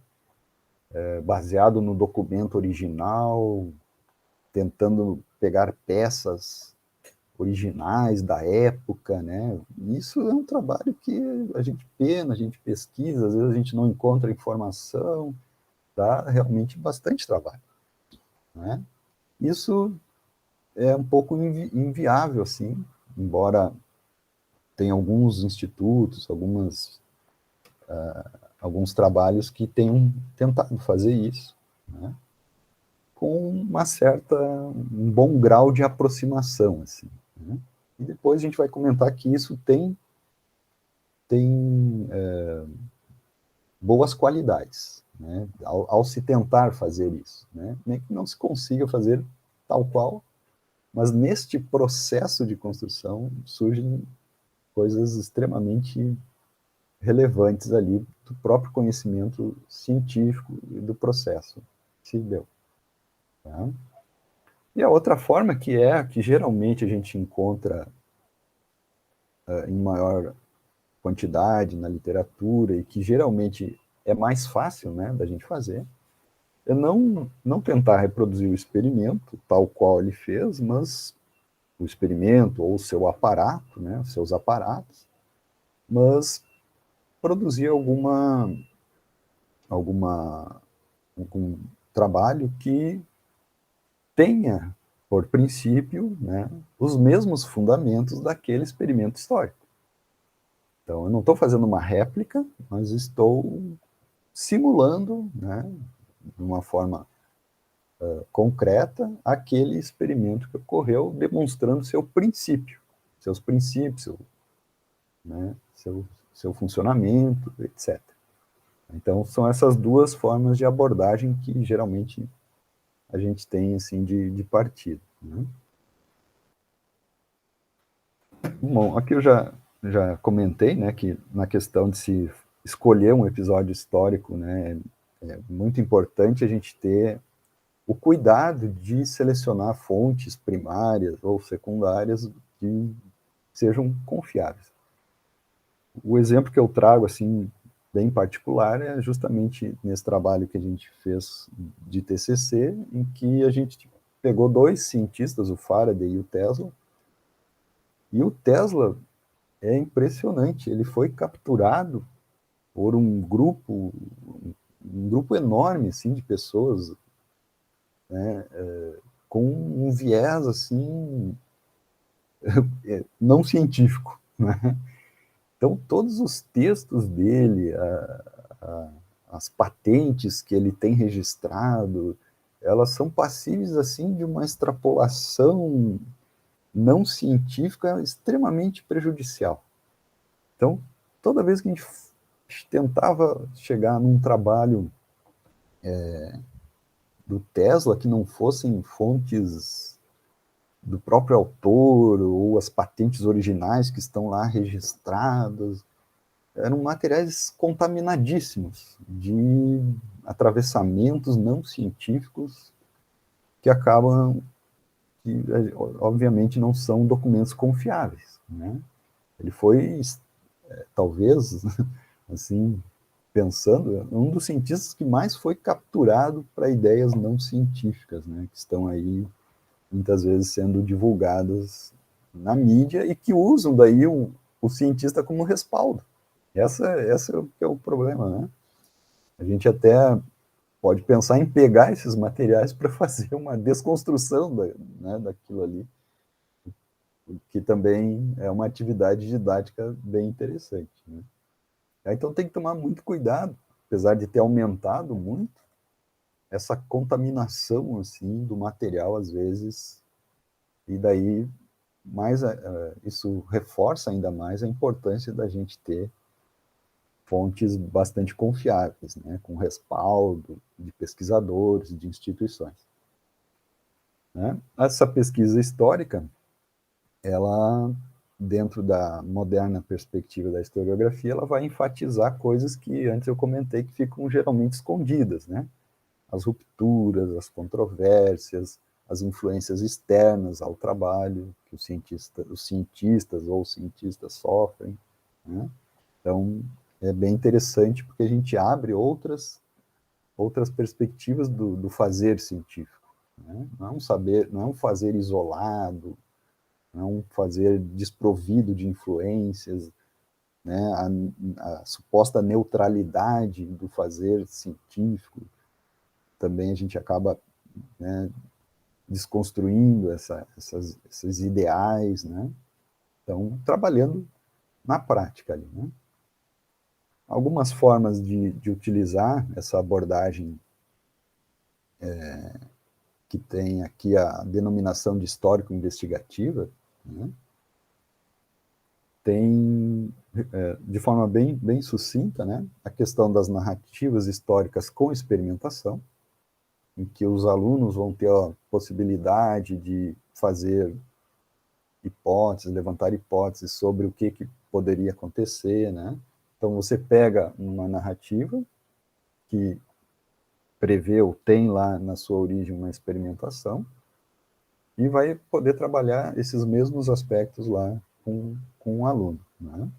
baseado no documento original, tentando pegar peças originais da época, né? Isso é um trabalho que a gente pena, a gente pesquisa, às vezes a gente não encontra informação, dá realmente bastante trabalho, né? Isso é um pouco inviável, assim, embora tenha alguns institutos, alguns trabalhos que tenham tentado fazer isso, né, com um bom grau de aproximação, assim, né? E depois a gente vai comentar que isso tem boas qualidades, né, ao se tentar fazer isso, né, nem que não se consiga fazer tal qual, mas neste processo de construção surgem coisas extremamente relevantes ali do próprio conhecimento científico e do processo que se deu. Tá? E a outra forma que geralmente a gente encontra em maior quantidade na literatura e que geralmente é mais fácil, né, da gente fazer, é não tentar reproduzir o experimento tal qual ele fez, mas o experimento ou o seu aparato, né, os seus aparatos, mas produzir algum trabalho que tenha, por princípio, né, os mesmos fundamentos daquele experimento histórico. Então, eu não estou fazendo uma réplica, mas estou simulando, né, de uma forma concreta, aquele experimento que ocorreu, demonstrando seus princípios, né, seu funcionamento, etc. Então, são essas duas formas de abordagem que geralmente a gente tem assim de partida. Né? Bom, aqui eu já comentei, né, que na questão de se escolher um episódio histórico, né, é muito importante a gente ter o cuidado de selecionar fontes primárias ou secundárias que sejam confiáveis. O exemplo que eu trago, assim, bem particular, é justamente nesse trabalho que a gente fez de TCC, em que a gente pegou dois cientistas, o Faraday e o Tesla, e o Tesla é impressionante, ele foi capturado por um grupo enorme, assim, de pessoas, né, com um viés, assim, não científico, né? Então, todos os textos dele, as patentes que ele tem registrado, elas são passíveis, assim, de uma extrapolação não científica extremamente prejudicial. Então, toda vez que a gente tentava chegar num trabalho do Tesla que não fossem fontes do próprio autor ou as patentes originais que estão lá registradas, eram materiais contaminadíssimos de atravessamentos não científicos que acabam, que obviamente não são documentos confiáveis, né? Ele foi, talvez, assim, pensando, um dos cientistas que mais foi capturado para ideias não científicas, né, que estão aí muitas vezes sendo divulgadas na mídia e que usam daí o cientista como respaldo. Essa é o problema, né? A gente até pode pensar em pegar esses materiais para fazer uma desconstrução né, daquilo ali, que também é uma atividade didática bem interessante, né? Então tem que tomar muito cuidado, apesar de ter aumentado muito, essa contaminação assim do material às vezes, e daí isso reforça ainda mais a importância da gente ter fontes bastante confiáveis, né, com respaldo de pesquisadores, de instituições. Né? Essa pesquisa histórica, ela, dentro da moderna perspectiva da historiografia, ela vai enfatizar coisas que antes eu comentei que ficam geralmente escondidas, né? As rupturas, as controvérsias, as influências externas ao trabalho que os cientistas sofrem, né? Então, é bem interessante porque a gente abre outras perspectivas do fazer científico, né? Não é um saber, não é um fazer isolado, não é um fazer desprovido de influências, né? A suposta neutralidade do fazer científico também a gente acaba, né, desconstruindo esses ideais, né? Então, trabalhando na prática ali, né? algumas formas de utilizar essa abordagem que tem aqui a denominação de histórico-investigativa, né? Tem, de forma bem sucinta, né, a questão das narrativas históricas com experimentação, em que os alunos vão ter a possibilidade de fazer hipóteses, levantar hipóteses sobre o que poderia acontecer, né? Então, você pega uma narrativa que prevê ou tem lá na sua origem uma experimentação e vai poder trabalhar esses mesmos aspectos lá com um aluno, né?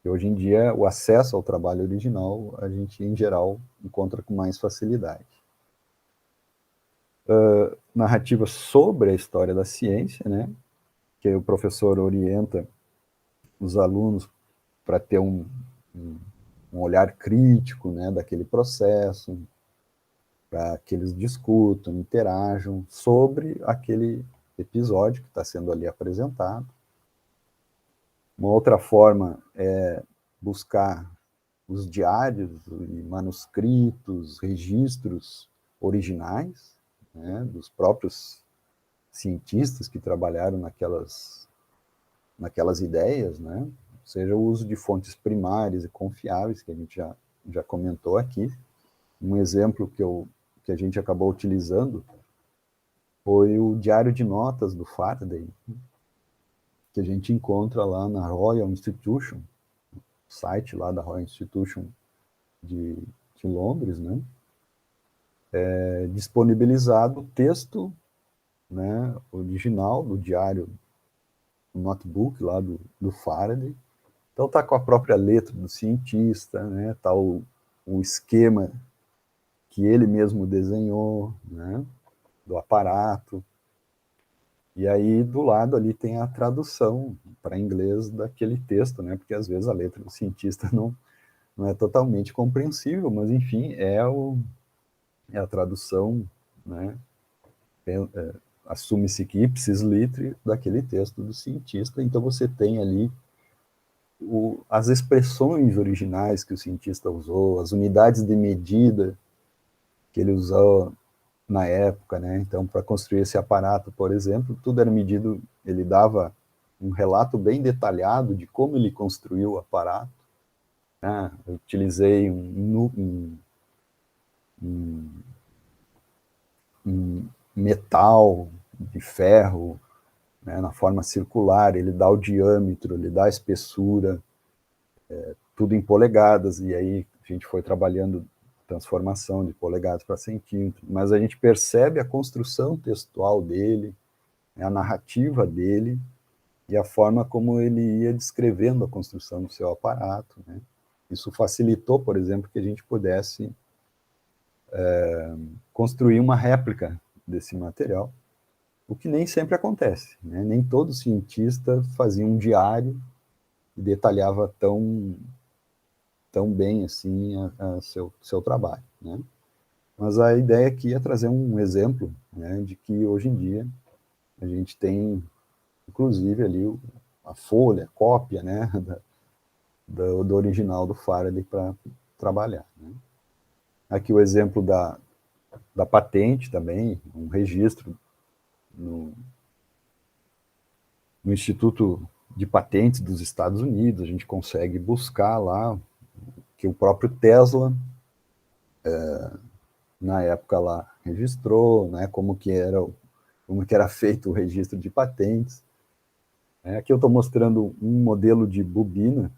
E hoje em dia, o acesso ao trabalho original, a gente, em geral, encontra com mais facilidade. Narrativa sobre a história da ciência, né? Que o professor orienta os alunos para ter um olhar crítico, né, daquele processo, para que eles discutam, interajam sobre aquele episódio que está sendo ali apresentado. Uma outra forma é buscar os diários e manuscritos, registros originais, né, dos próprios cientistas que trabalharam naquelas ideias, né? Ou seja, o uso de fontes primárias e confiáveis, que a gente já comentou aqui. Um exemplo que a gente acabou utilizando foi o diário de notas do Faraday, que a gente encontra lá na Royal Institution, site lá da Royal Institution de Londres, né? Disponibilizado o texto, né, original do diário, o notebook lá do Faraday. Então tá com a própria letra do cientista, né? Tá o esquema que ele mesmo desenhou, né? Do aparato. E aí do lado ali tem a tradução para inglês daquele texto, né? Porque às vezes a letra do cientista não é totalmente compreensível, mas enfim, é a tradução, né? Assume-se que ipsis literi daquele texto do cientista. Então você tem ali as expressões originais que o cientista usou, as unidades de medida que ele usou na época, né? Então, para construir esse aparato, por exemplo, tudo era medido, ele dava um relato bem detalhado de como ele construiu o aparato. Né? Eu utilizei um metal de ferro, né, na forma circular, ele dá o diâmetro, ele dá a espessura, tudo em polegadas, e aí a gente foi trabalhando transformação de polegadas para centímetros, mas a gente percebe a construção textual dele, a narrativa dele, e a forma como ele ia descrevendo a construção do seu aparato, né? Isso facilitou, por exemplo, que a gente pudesse construir uma réplica desse material, o que nem sempre acontece, né? Nem todo cientista fazia um diário e detalhava tão bem assim seu trabalho, né? Mas a ideia aqui é trazer um exemplo, né, de que hoje em dia a gente tem, inclusive, ali a folha, a cópia, né, do original do Faraday para trabalhar, né? Aqui o exemplo da patente também, um registro no Instituto de Patentes dos Estados Unidos, a gente consegue buscar lá que o próprio Tesla, na época lá, registrou, né, como que era feito o registro de patentes. Aqui eu estou mostrando um modelo de bobina,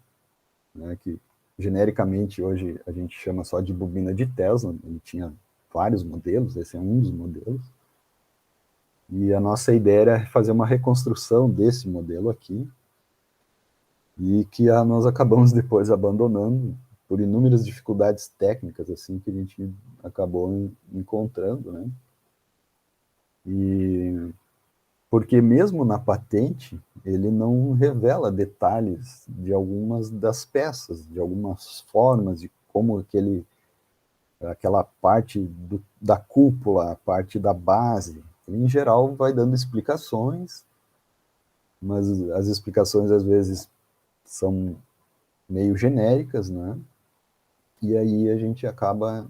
né, que genericamente hoje a gente chama só de bobina de Tesla, ele tinha vários modelos, esse é um dos modelos. E a nossa ideia era fazer uma reconstrução desse modelo aqui, e que nós acabamos depois abandonando por inúmeras dificuldades técnicas assim que a gente acabou encontrando, né? E porque mesmo na patente ele não revela detalhes de algumas das peças, de algumas formas, de como aquela parte da cúpula, a parte da base, ele, em geral vai dando explicações, mas as explicações às vezes são meio genéricas, né? E aí a gente acaba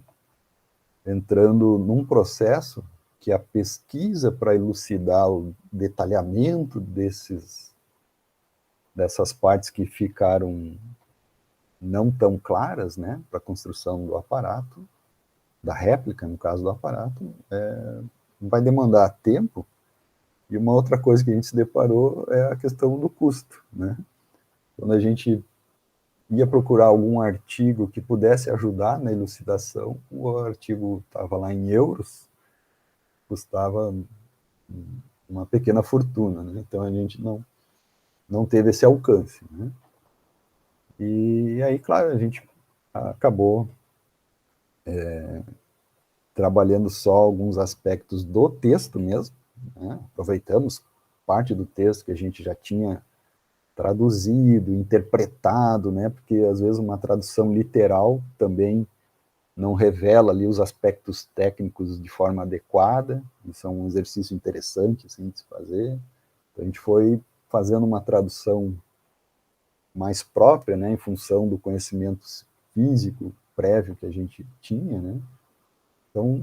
entrando num processo que a pesquisa para elucidar o detalhamento dessas partes que ficaram não tão claras, né, para a construção do aparato, da réplica, no caso do aparato, vai demandar tempo. E uma outra coisa que a gente se deparou é a questão do custo, né? Quando a gente ia procurar algum artigo que pudesse ajudar na elucidação, o artigo estava lá em euros, custava uma pequena fortuna, né? Então a gente não teve esse alcance, né? E aí, claro, a gente acabou trabalhando só alguns aspectos do texto mesmo, né? Aproveitamos parte do texto que a gente já tinha traduzido, interpretado, né? Porque às vezes uma tradução literal também não revela ali os aspectos técnicos de forma adequada. Isso é um exercício interessante assim, de se fazer. Então, a gente foi fazendo uma tradução mais própria, né, em função do conhecimento físico prévio que a gente tinha, né? Então,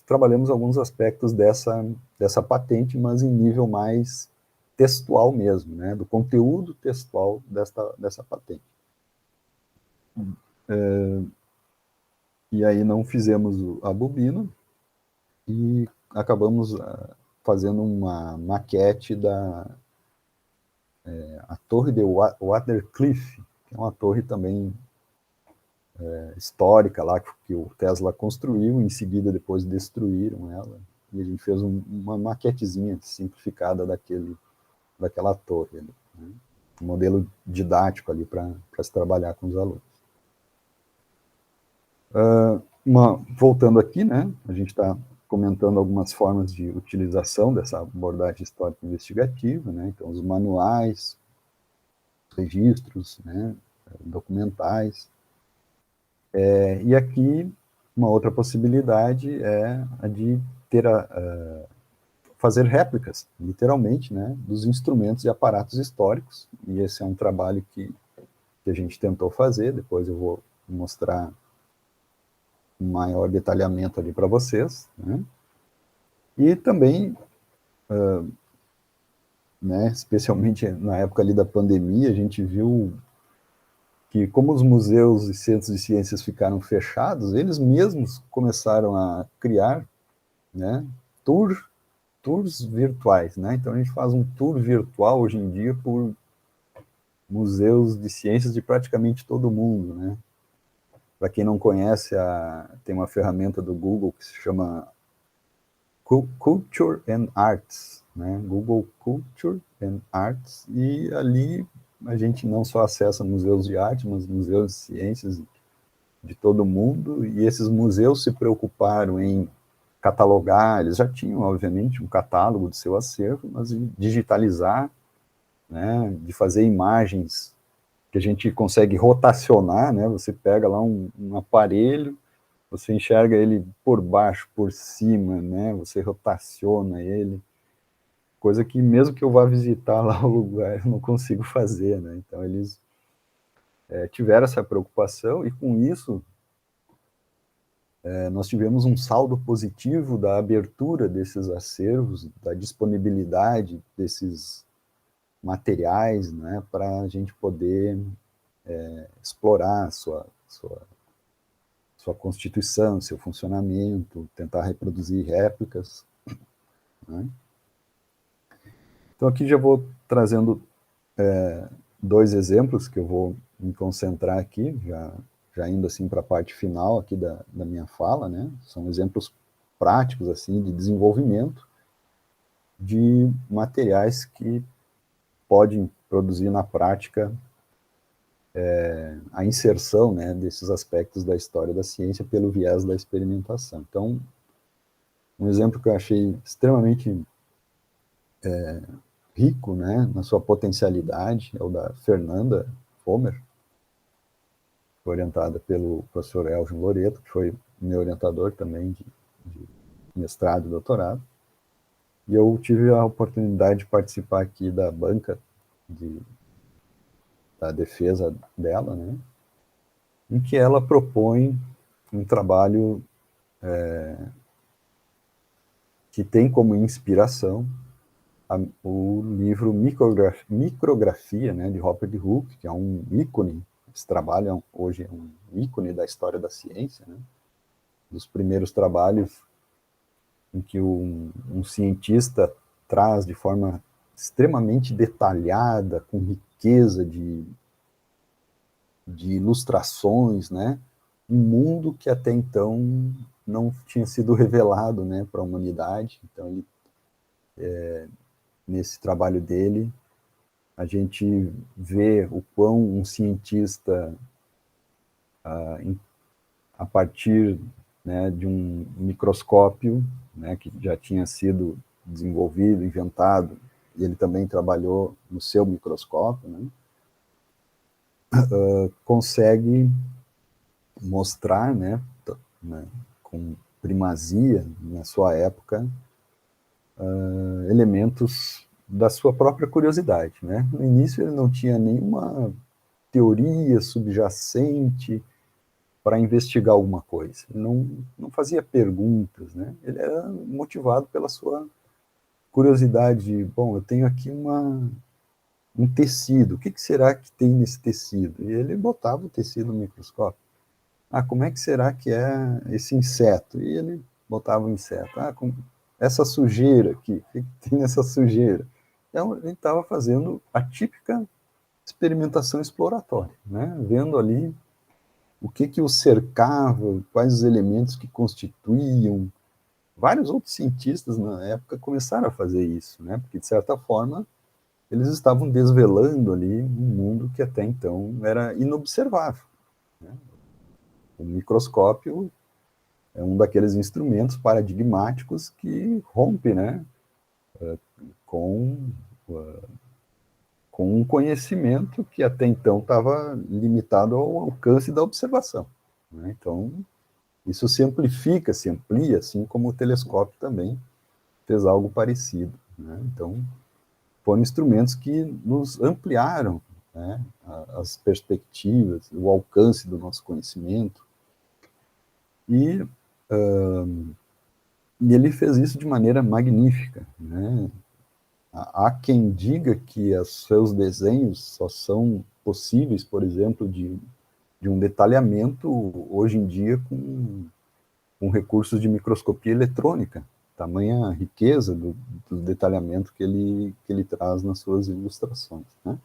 trabalhamos alguns aspectos dessa patente, mas em nível mais textual mesmo, né, do conteúdo textual dessa patente. E aí não fizemos a bobina e acabamos fazendo uma maquete a torre de Watercliff, que é uma torre também histórica lá que o Tesla construiu, em seguida depois destruíram ela, e a gente fez uma maquetezinha simplificada daquela torre, né? Um modelo didático ali para se trabalhar com os alunos. Voltando aqui, né, a gente está comentando algumas formas de utilização dessa abordagem histórica investigativa, né, então os manuais, registros, né, documentais. E aqui, uma outra possibilidade é a de fazer réplicas, literalmente, né, dos instrumentos e aparatos históricos, e esse é um trabalho que a gente tentou fazer, depois eu vou mostrar um maior detalhamento ali para vocês, né, e também, né, especialmente na época ali da pandemia, a gente viu que como os museus e centros de ciências ficaram fechados, eles mesmos começaram a criar, né, tours virtuais, né? Então a gente faz um tour virtual hoje em dia por museus de ciências de praticamente todo mundo, né? Para quem não conhece, tem uma ferramenta do Google que se chama Culture and Arts, né? Google Culture and Arts, e ali a gente não só acessa museus de arte, mas museus de ciências de todo mundo, e esses museus se preocuparam em catalogar, eles já tinham, obviamente, um catálogo do seu acervo, mas de digitalizar, né, de fazer imagens que a gente consegue rotacionar, né, você pega lá um aparelho, você enxerga ele por baixo, por cima, né, você rotaciona ele, coisa que mesmo que eu vá visitar lá o lugar, eu não consigo fazer, né, então eles tiveram essa preocupação, e com isso nós tivemos um saldo positivo da abertura desses acervos, da disponibilidade desses materiais, né, para a gente poder explorar sua constituição, seu funcionamento, tentar reproduzir réplicas, né. Então aqui já vou trazendo dois exemplos que eu vou me concentrar aqui, já indo assim para a parte final aqui da minha fala, né? São exemplos práticos assim de desenvolvimento de materiais que podem produzir na prática a inserção, né, desses aspectos da história da ciência pelo viés da experimentação. Então, um exemplo que eu achei extremamente rico, né, na sua potencialidade é o da Fernanda Fomer, orientada pelo professor Elgin Loreto, que foi meu orientador também de mestrado e doutorado. E eu tive a oportunidade de participar aqui da banca da defesa dela, né, em que ela propõe um trabalho que tem como inspiração o livro Micrografia, né, de Robert Hooke, que é um ícone, esse trabalho hoje é um ícone da história da ciência, né, dos primeiros trabalhos em que um cientista traz de forma extremamente detalhada, com riqueza de ilustrações, né, um mundo que até então não tinha sido revelado, né, para a humanidade. Então, ele, nesse trabalho dele, a gente vê o quão um cientista, a partir, né, de um microscópio, né, que já tinha sido desenvolvido, inventado, e ele também trabalhou no seu microscópio, né, consegue mostrar, né, com primazia na sua época, elementos da sua própria curiosidade, né? No início ele não tinha nenhuma teoria subjacente para investigar alguma coisa. Ele não fazia perguntas, né? Ele era motivado pela sua curiosidade de, bom, eu tenho aqui um tecido, o que será que tem nesse tecido? E ele botava o tecido no microscópio. Ah, como é que será que é esse inseto? E ele botava o inseto. Ah, essa sujeira aqui, o que tem nessa sujeira? Então, ele estava fazendo a típica experimentação exploratória, né? Vendo ali o que o cercava, quais os elementos que constituíam. Vários outros cientistas na época começaram a fazer isso, né? Porque, de certa forma, eles estavam desvelando ali um mundo que até então era inobservável, né? O microscópio é um daqueles instrumentos paradigmáticos que rompe, né, com, com um conhecimento que até então estava limitado ao alcance da observação, né? Então, isso se amplifica, se amplia, assim como o telescópio também fez algo parecido, né? Então, foram instrumentos que nos ampliaram, né, as perspectivas, o alcance do nosso conhecimento. E ele fez isso de maneira magnífica, né? Há quem diga que os seus desenhos só são possíveis, por exemplo, de um detalhamento hoje em dia com recursos de microscopia eletrônica, tamanha riqueza do detalhamento que ele traz nas suas ilustrações, né?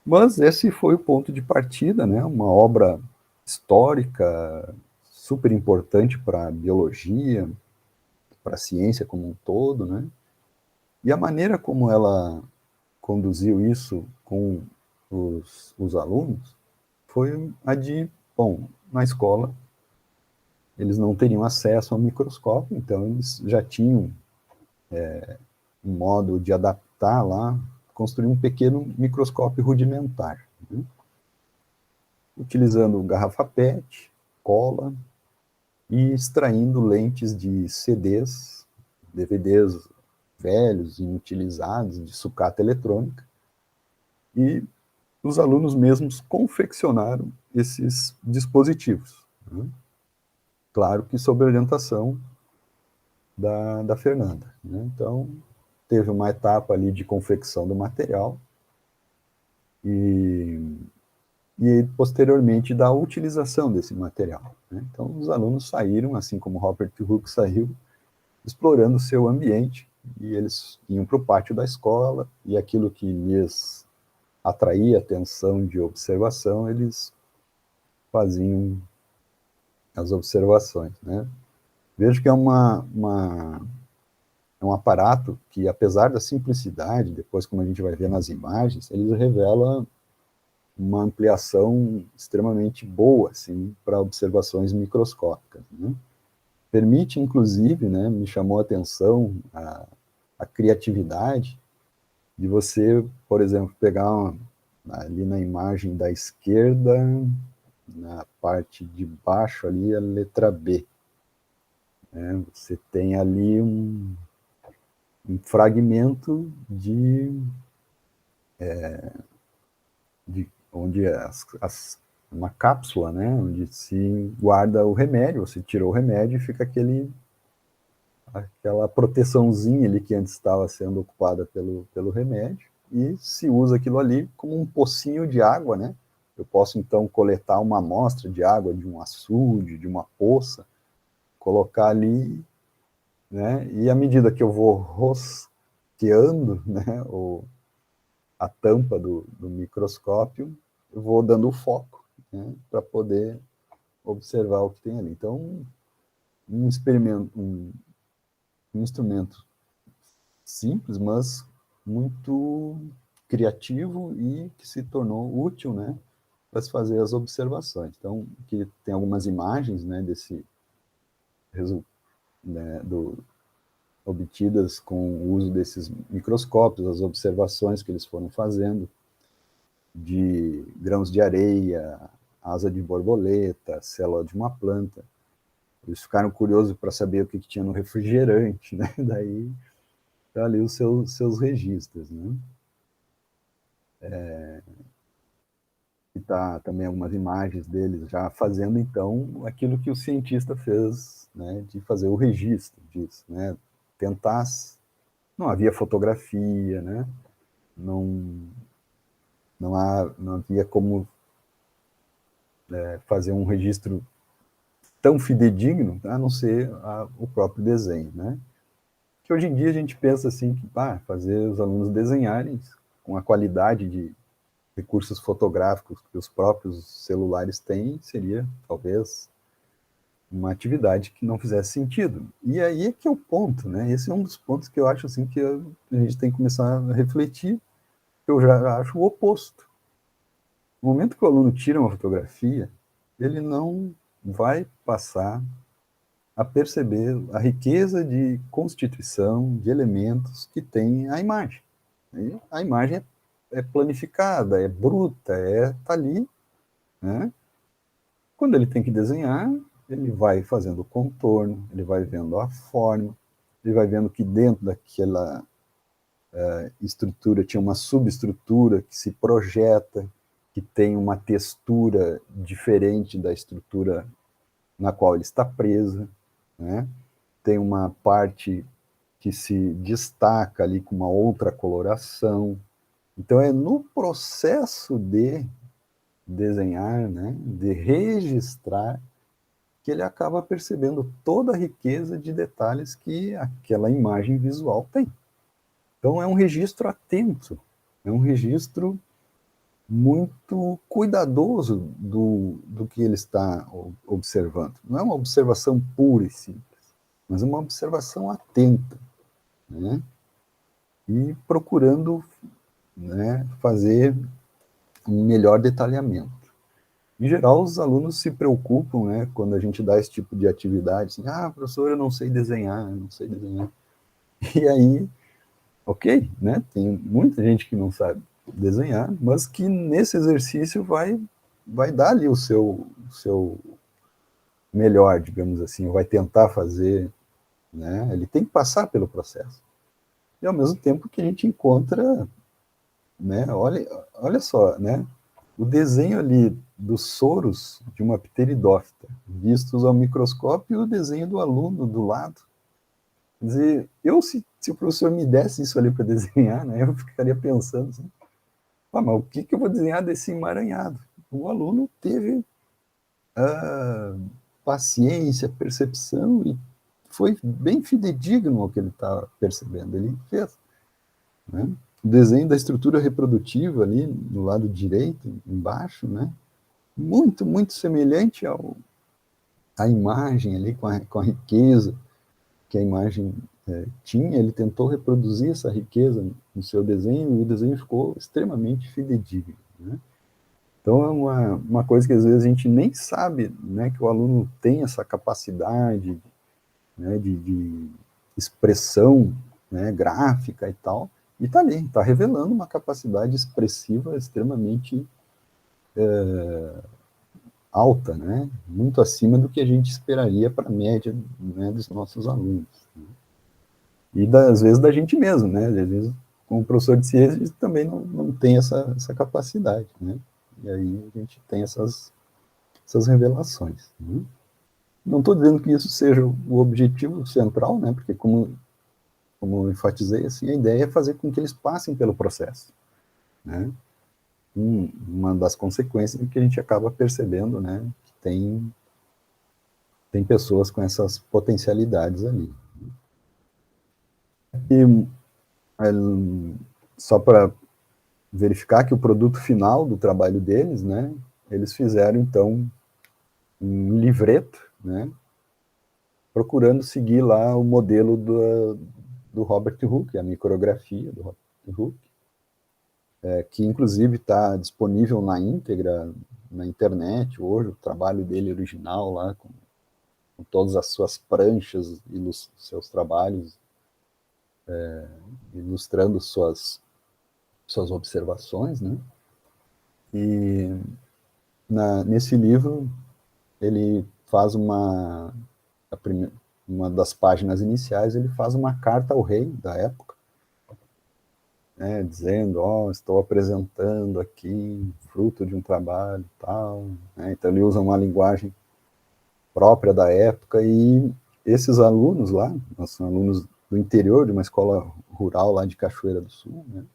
Mas esse foi o ponto de partida, né? Uma obra histórica super importante para a biologia, para a ciência como um todo, né? E a maneira como ela conduziu isso com os alunos foi a de, bom, na escola eles não teriam acesso ao microscópio, então eles já tinham um modo de adaptar lá, construir um pequeno microscópio rudimentar, né? Utilizando garrafa PET, cola e extraindo lentes de CDs, DVDs velhos, inutilizados, de sucata eletrônica, e os alunos mesmos confeccionaram esses dispositivos, né? Claro que sob orientação da Fernanda, né? Então, teve uma etapa ali de confecção do material e, e posteriormente da utilização desse material, né? Então, os alunos saíram, assim como Robert Hooke saiu, explorando o seu ambiente, e eles iam para o pátio da escola, e aquilo que lhes atraía atenção de observação, eles faziam as observações, né? Vejo que é é um aparato que, apesar da simplicidade, depois como a gente vai ver nas imagens, ele revela uma ampliação extremamente boa, assim, para observações microscópicas, né? Permite, inclusive, né, me chamou a atenção a criatividade de você, por exemplo, pegar ali na imagem da esquerda, na parte de baixo ali, a letra B, né? Você tem ali um fragmento onde uma cápsula, né, onde se guarda o remédio, você tirou o remédio e fica aquela proteçãozinha ali que antes estava sendo ocupada pelo remédio, e se usa aquilo ali como um pocinho de água, né? Eu posso, então, coletar uma amostra de água de um açude, de uma poça, colocar ali, né? E à medida que eu vou rosqueando, né, a tampa do microscópio, eu vou dando o foco, né, para poder observar o que tem ali. Então, um experimento, um instrumento simples, mas muito criativo e que se tornou útil, né, para se fazer as observações. Então, que tem algumas imagens, né, desse né, obtidas com o uso desses microscópios, as observações que eles foram fazendo de grãos de areia, asa de borboleta, célula de uma planta. Eles ficaram curiosos para saber o que tinha no refrigerante, né? Daí tá ali os seus registros, né? E tá também algumas imagens deles já fazendo, então, aquilo que o cientista fez, né? De fazer o registro disso, né? Tentar... Não havia fotografia, né? Não havia como fazer um registro tão fidedigno, a não ser o próprio desenho, né? Que hoje em dia a gente pensa assim, que fazer os alunos desenharem com a qualidade de recursos fotográficos que os próprios celulares têm, seria, talvez, uma atividade que não fizesse sentido. E aí é que é o ponto, né? Esse é um dos pontos que eu acho assim, que a gente tem que começar a refletir, que eu já acho o oposto. No momento que o aluno tira uma fotografia, ele não vai passar a perceber a riqueza de constituição, de elementos que tem a imagem. E a imagem é planificada, é bruta, tá ali, né? Quando ele tem que desenhar, ele vai fazendo o contorno, ele vai vendo a forma, ele vai vendo que dentro daquela estrutura tinha uma subestrutura que se projeta, que tem uma textura diferente da estrutura na qual ele está preso, né? Tem uma parte que se destaca ali com uma outra coloração. Então, é no processo de desenhar, né, de registrar, que ele acaba percebendo toda a riqueza de detalhes que aquela imagem visual tem. Então, é um registro atento, é um registro muito cuidadoso do que ele está observando. Não é uma observação pura e simples, mas uma observação atenta, né? E procurando, né, fazer um melhor detalhamento. Em geral, os alunos se preocupam, né, quando a gente dá esse tipo de atividade, assim, professor, eu não sei desenhar, eu não sei desenhar. E aí, ok, né, tem muita gente que não sabe desenhar, mas que nesse exercício vai dar ali o seu melhor, digamos assim, vai tentar fazer, né, ele tem que passar pelo processo. E ao mesmo tempo que a gente encontra, né, olha só, né, o desenho ali dos soros de uma pteridófita, vistos ao microscópio, e o desenho do aluno do lado. Quer dizer, se o professor me desse isso ali para desenhar, né, eu ficaria pensando assim, mas o que eu vou desenhar desse emaranhado? O aluno teve paciência, percepção, e foi bem fidedigno ao que ele estava percebendo. Ele fez, né? O desenho da estrutura reprodutiva ali no lado direito, embaixo, né? Muito, muito semelhante à imagem ali, com a riqueza que a imagem tinha. Ele tentou reproduzir essa riqueza no seu desenho, e o desenho ficou extremamente fidedigno, né? Então, é uma coisa que às vezes a gente nem sabe, né, que o aluno tem essa capacidade, né, de expressão, né, gráfica e tal, e está ali, está revelando uma capacidade expressiva extremamente alta, né, muito acima do que a gente esperaria para a média, né, dos nossos alunos, né? E às vezes da gente mesmo, né, às vezes como professor de ciência, a gente também não tem essa capacidade, né? E aí a gente tem essas revelações. Né? Não estou dizendo que isso seja o objetivo central, né? Porque como eu enfatizei, assim, a ideia é fazer com que eles passem pelo processo, né? Uma das consequências é que a gente acaba percebendo, né, que tem pessoas com essas potencialidades ali. E só para verificar que o produto final do trabalho deles, né, eles fizeram, então, um livreto, né, procurando seguir lá o modelo do Robert Hooke, a micrografia do Robert Hooke, que inclusive está disponível na íntegra na internet hoje, o trabalho dele original lá, com todas as suas pranchas, seus trabalhos, ilustrando suas observações, né? E nesse livro ele faz uma das páginas iniciais, ele faz uma carta ao rei da época, né, dizendo, estou apresentando aqui fruto de um trabalho tal, né? Então ele usa uma linguagem própria da época, e esses alunos lá, nós são alunos do interior de uma escola rural lá de Cachoeira do Sul, né?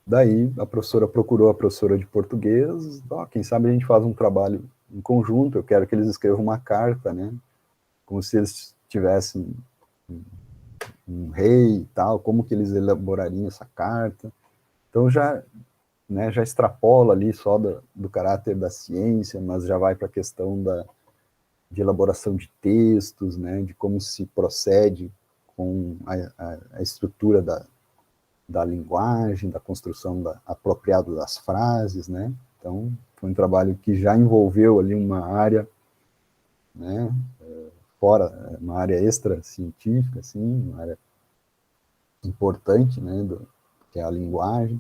Daí a professora procurou a professora de português, quem sabe a gente faz um trabalho em conjunto, eu quero que eles escrevam uma carta, né? Como se eles tivessem um rei e tal, como que eles elaborariam essa carta. Então já extrapola ali só do caráter da ciência, mas já vai para a questão de elaboração de textos, né, de como se procede com a estrutura da linguagem, da construção apropriada das frases, né. Então, foi um trabalho que já envolveu ali uma área, né, fora, uma área extra-científica, assim, uma área importante, né, que é a linguagem,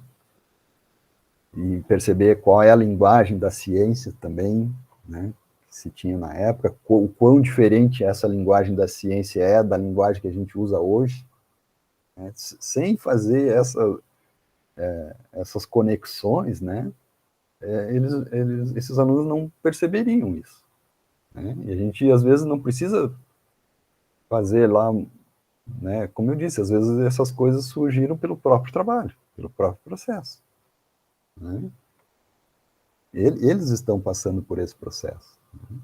e perceber qual é a linguagem da ciência também, né, que se tinha na época, o quão diferente essa linguagem da ciência é da linguagem que a gente usa hoje, né, sem fazer essas conexões, né, esses alunos não perceberiam isso. Né, e a gente, às vezes, não precisa fazer lá, né, como eu disse, às vezes essas coisas surgiram pelo próprio trabalho, pelo próprio processo. Né? Eles estão passando por esse processo. Né?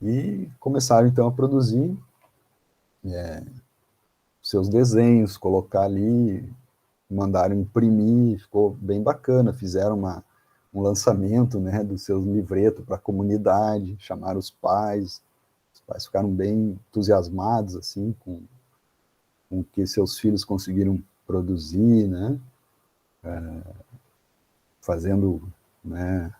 E começaram, então, a produzir seus desenhos, colocar ali, mandaram imprimir, ficou bem bacana, fizeram um lançamento, né, dos seus livretos para a comunidade, chamaram os pais ficaram bem entusiasmados, assim, com o que seus filhos conseguiram produzir, né, fazendo, né,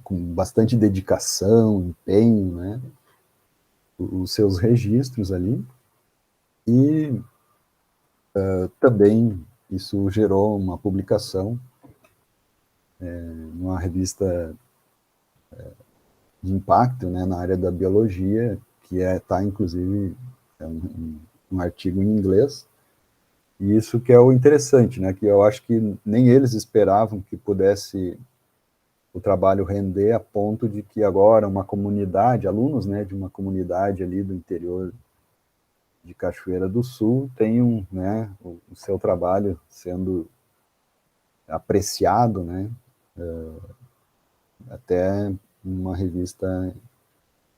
com bastante dedicação, empenho, né, os seus registros ali, e também isso gerou uma publicação numa revista de impacto, né, na área da biologia, que está, inclusive, um artigo em inglês, e isso que é o interessante, né, que eu acho que nem eles esperavam que pudesse o trabalho render a ponto de que agora uma comunidade, alunos, né, de uma comunidade ali do interior de Cachoeira do Sul tenham, né, o seu trabalho sendo apreciado, né, até uma revista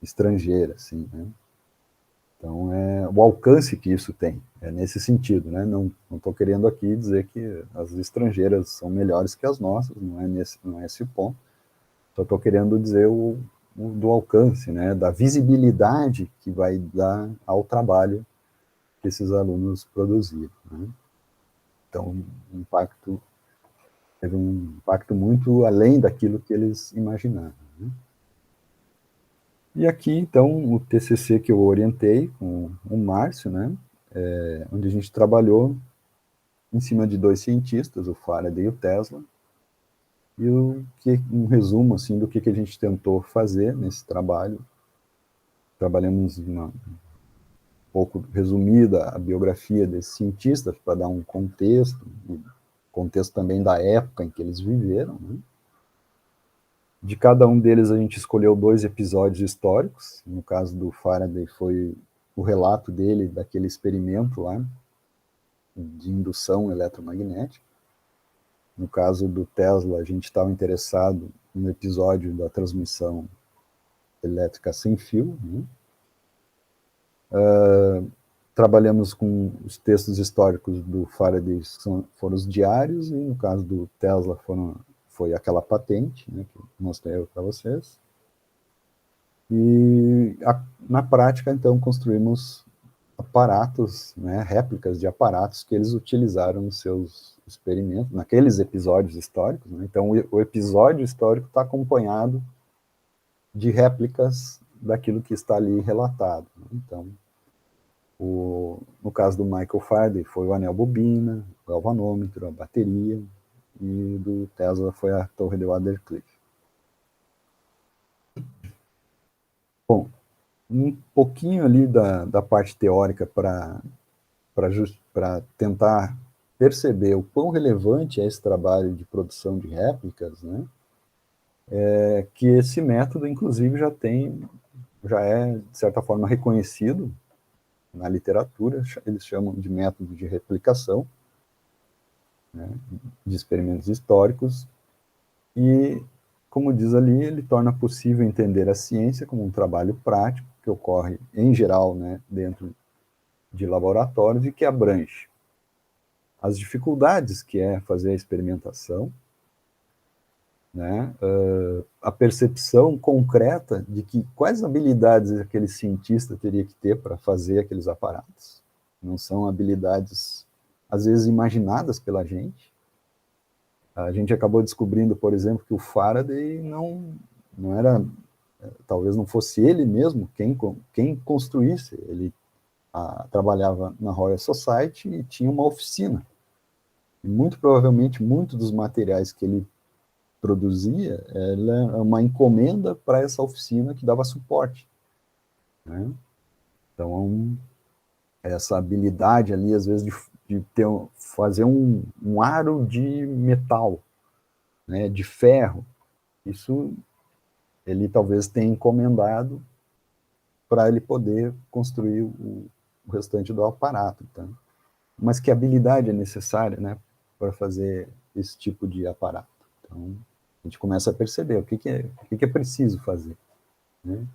estrangeira, assim, né. Então, o alcance que isso tem, é nesse sentido, né, não estou querendo aqui dizer que as estrangeiras são melhores que as nossas, não é esse o ponto, só estou querendo dizer do alcance, né, da visibilidade que vai dar ao trabalho que esses alunos produziram. Né? Então, teve um impacto muito além daquilo que eles imaginaram. Né? E aqui, então, o TCC que eu orientei com o Márcio, né, onde a gente trabalhou em cima de dois cientistas, o Faraday e o Tesla, e um resumo assim, do que a gente tentou fazer nesse trabalho. Trabalhamos pouco resumida a biografia desse cientista, para dar um contexto, e contexto também da época em que eles viveram, né? De cada um deles a gente escolheu 2 episódios históricos. No caso do Faraday foi o relato dele daquele experimento lá de indução eletromagnética. No caso do Tesla, a gente estava interessado no episódio da transmissão elétrica sem fio, né? Trabalhamos com os textos históricos do Faraday, foram os diários, e no caso do Tesla foi aquela patente, né, que mostrei para vocês. E na prática, então, construímos aparatos, né, réplicas de aparatos que eles utilizaram nos seus experimentos, naqueles episódios históricos, né? Então, o episódio histórico está acompanhado de réplicas daquilo que está ali relatado, né? Então, no caso do Michael Faraday, foi o anel bobina, o galvanômetro, a bateria, e do Tesla foi a torre de Watercliff. Bom, um pouquinho ali da parte teórica para tentar perceber o quão relevante é esse trabalho de produção de réplicas, né? Que esse método, inclusive, já é, de certa forma, reconhecido na literatura. Eles chamam de método de replicação, né, de experimentos históricos, e, como diz ali, ele torna possível entender a ciência como um trabalho prático que ocorre, em geral, né, dentro de laboratórios e que abrange as dificuldades que é fazer a experimentação, né, a percepção concreta de quais habilidades aquele cientista teria que ter para fazer aqueles aparatos. Não são habilidades, às vezes, imaginadas pela gente. A gente acabou descobrindo, por exemplo, que o Faraday não era, talvez não fosse ele mesmo quem construísse. Ele trabalhava na Royal Society e tinha uma oficina. E muito provavelmente, muitos dos materiais que ele produzia era uma encomenda para essa oficina que dava suporte, né? Então, essa habilidade ali, às vezes, de fazer um aro de metal, né, de ferro, isso ele talvez tenha encomendado para ele poder construir o restante do aparato. Então. Mas que habilidade é necessária, né, para fazer esse tipo de aparato? Então, a gente começa a perceber o que é preciso fazer, né?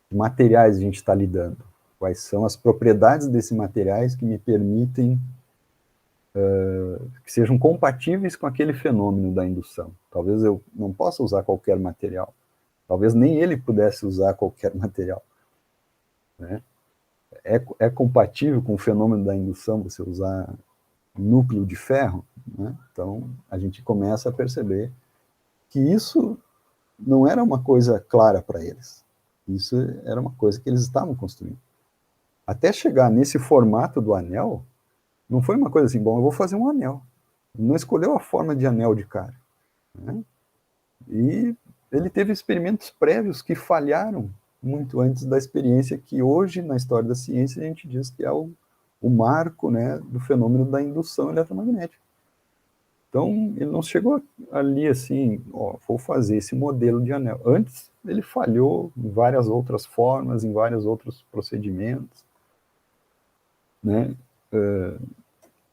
Que materiais a gente está lidando? Quais são as propriedades desses materiais que me permitem que sejam compatíveis com aquele fenômeno da indução? Talvez eu não possa usar qualquer material. Talvez nem ele pudesse usar qualquer material, né? É compatível com o fenômeno da indução você usar núcleo de ferro, né? Então, a gente começa a perceber que isso não era uma coisa clara para eles. Isso era uma coisa que eles estavam construindo. Até chegar nesse formato do anel, não foi uma coisa assim, bom, eu vou fazer um anel. Não escolheu a forma de anel de cara, né? E ele teve experimentos prévios que falharam muito antes da experiência que hoje, na história da ciência, a gente diz que é o marco, né, do fenômeno da indução eletromagnética. Então, ele não chegou ali assim, ó, vou fazer esse modelo de anel. Antes, ele falhou em várias outras formas, em vários outros procedimentos, né,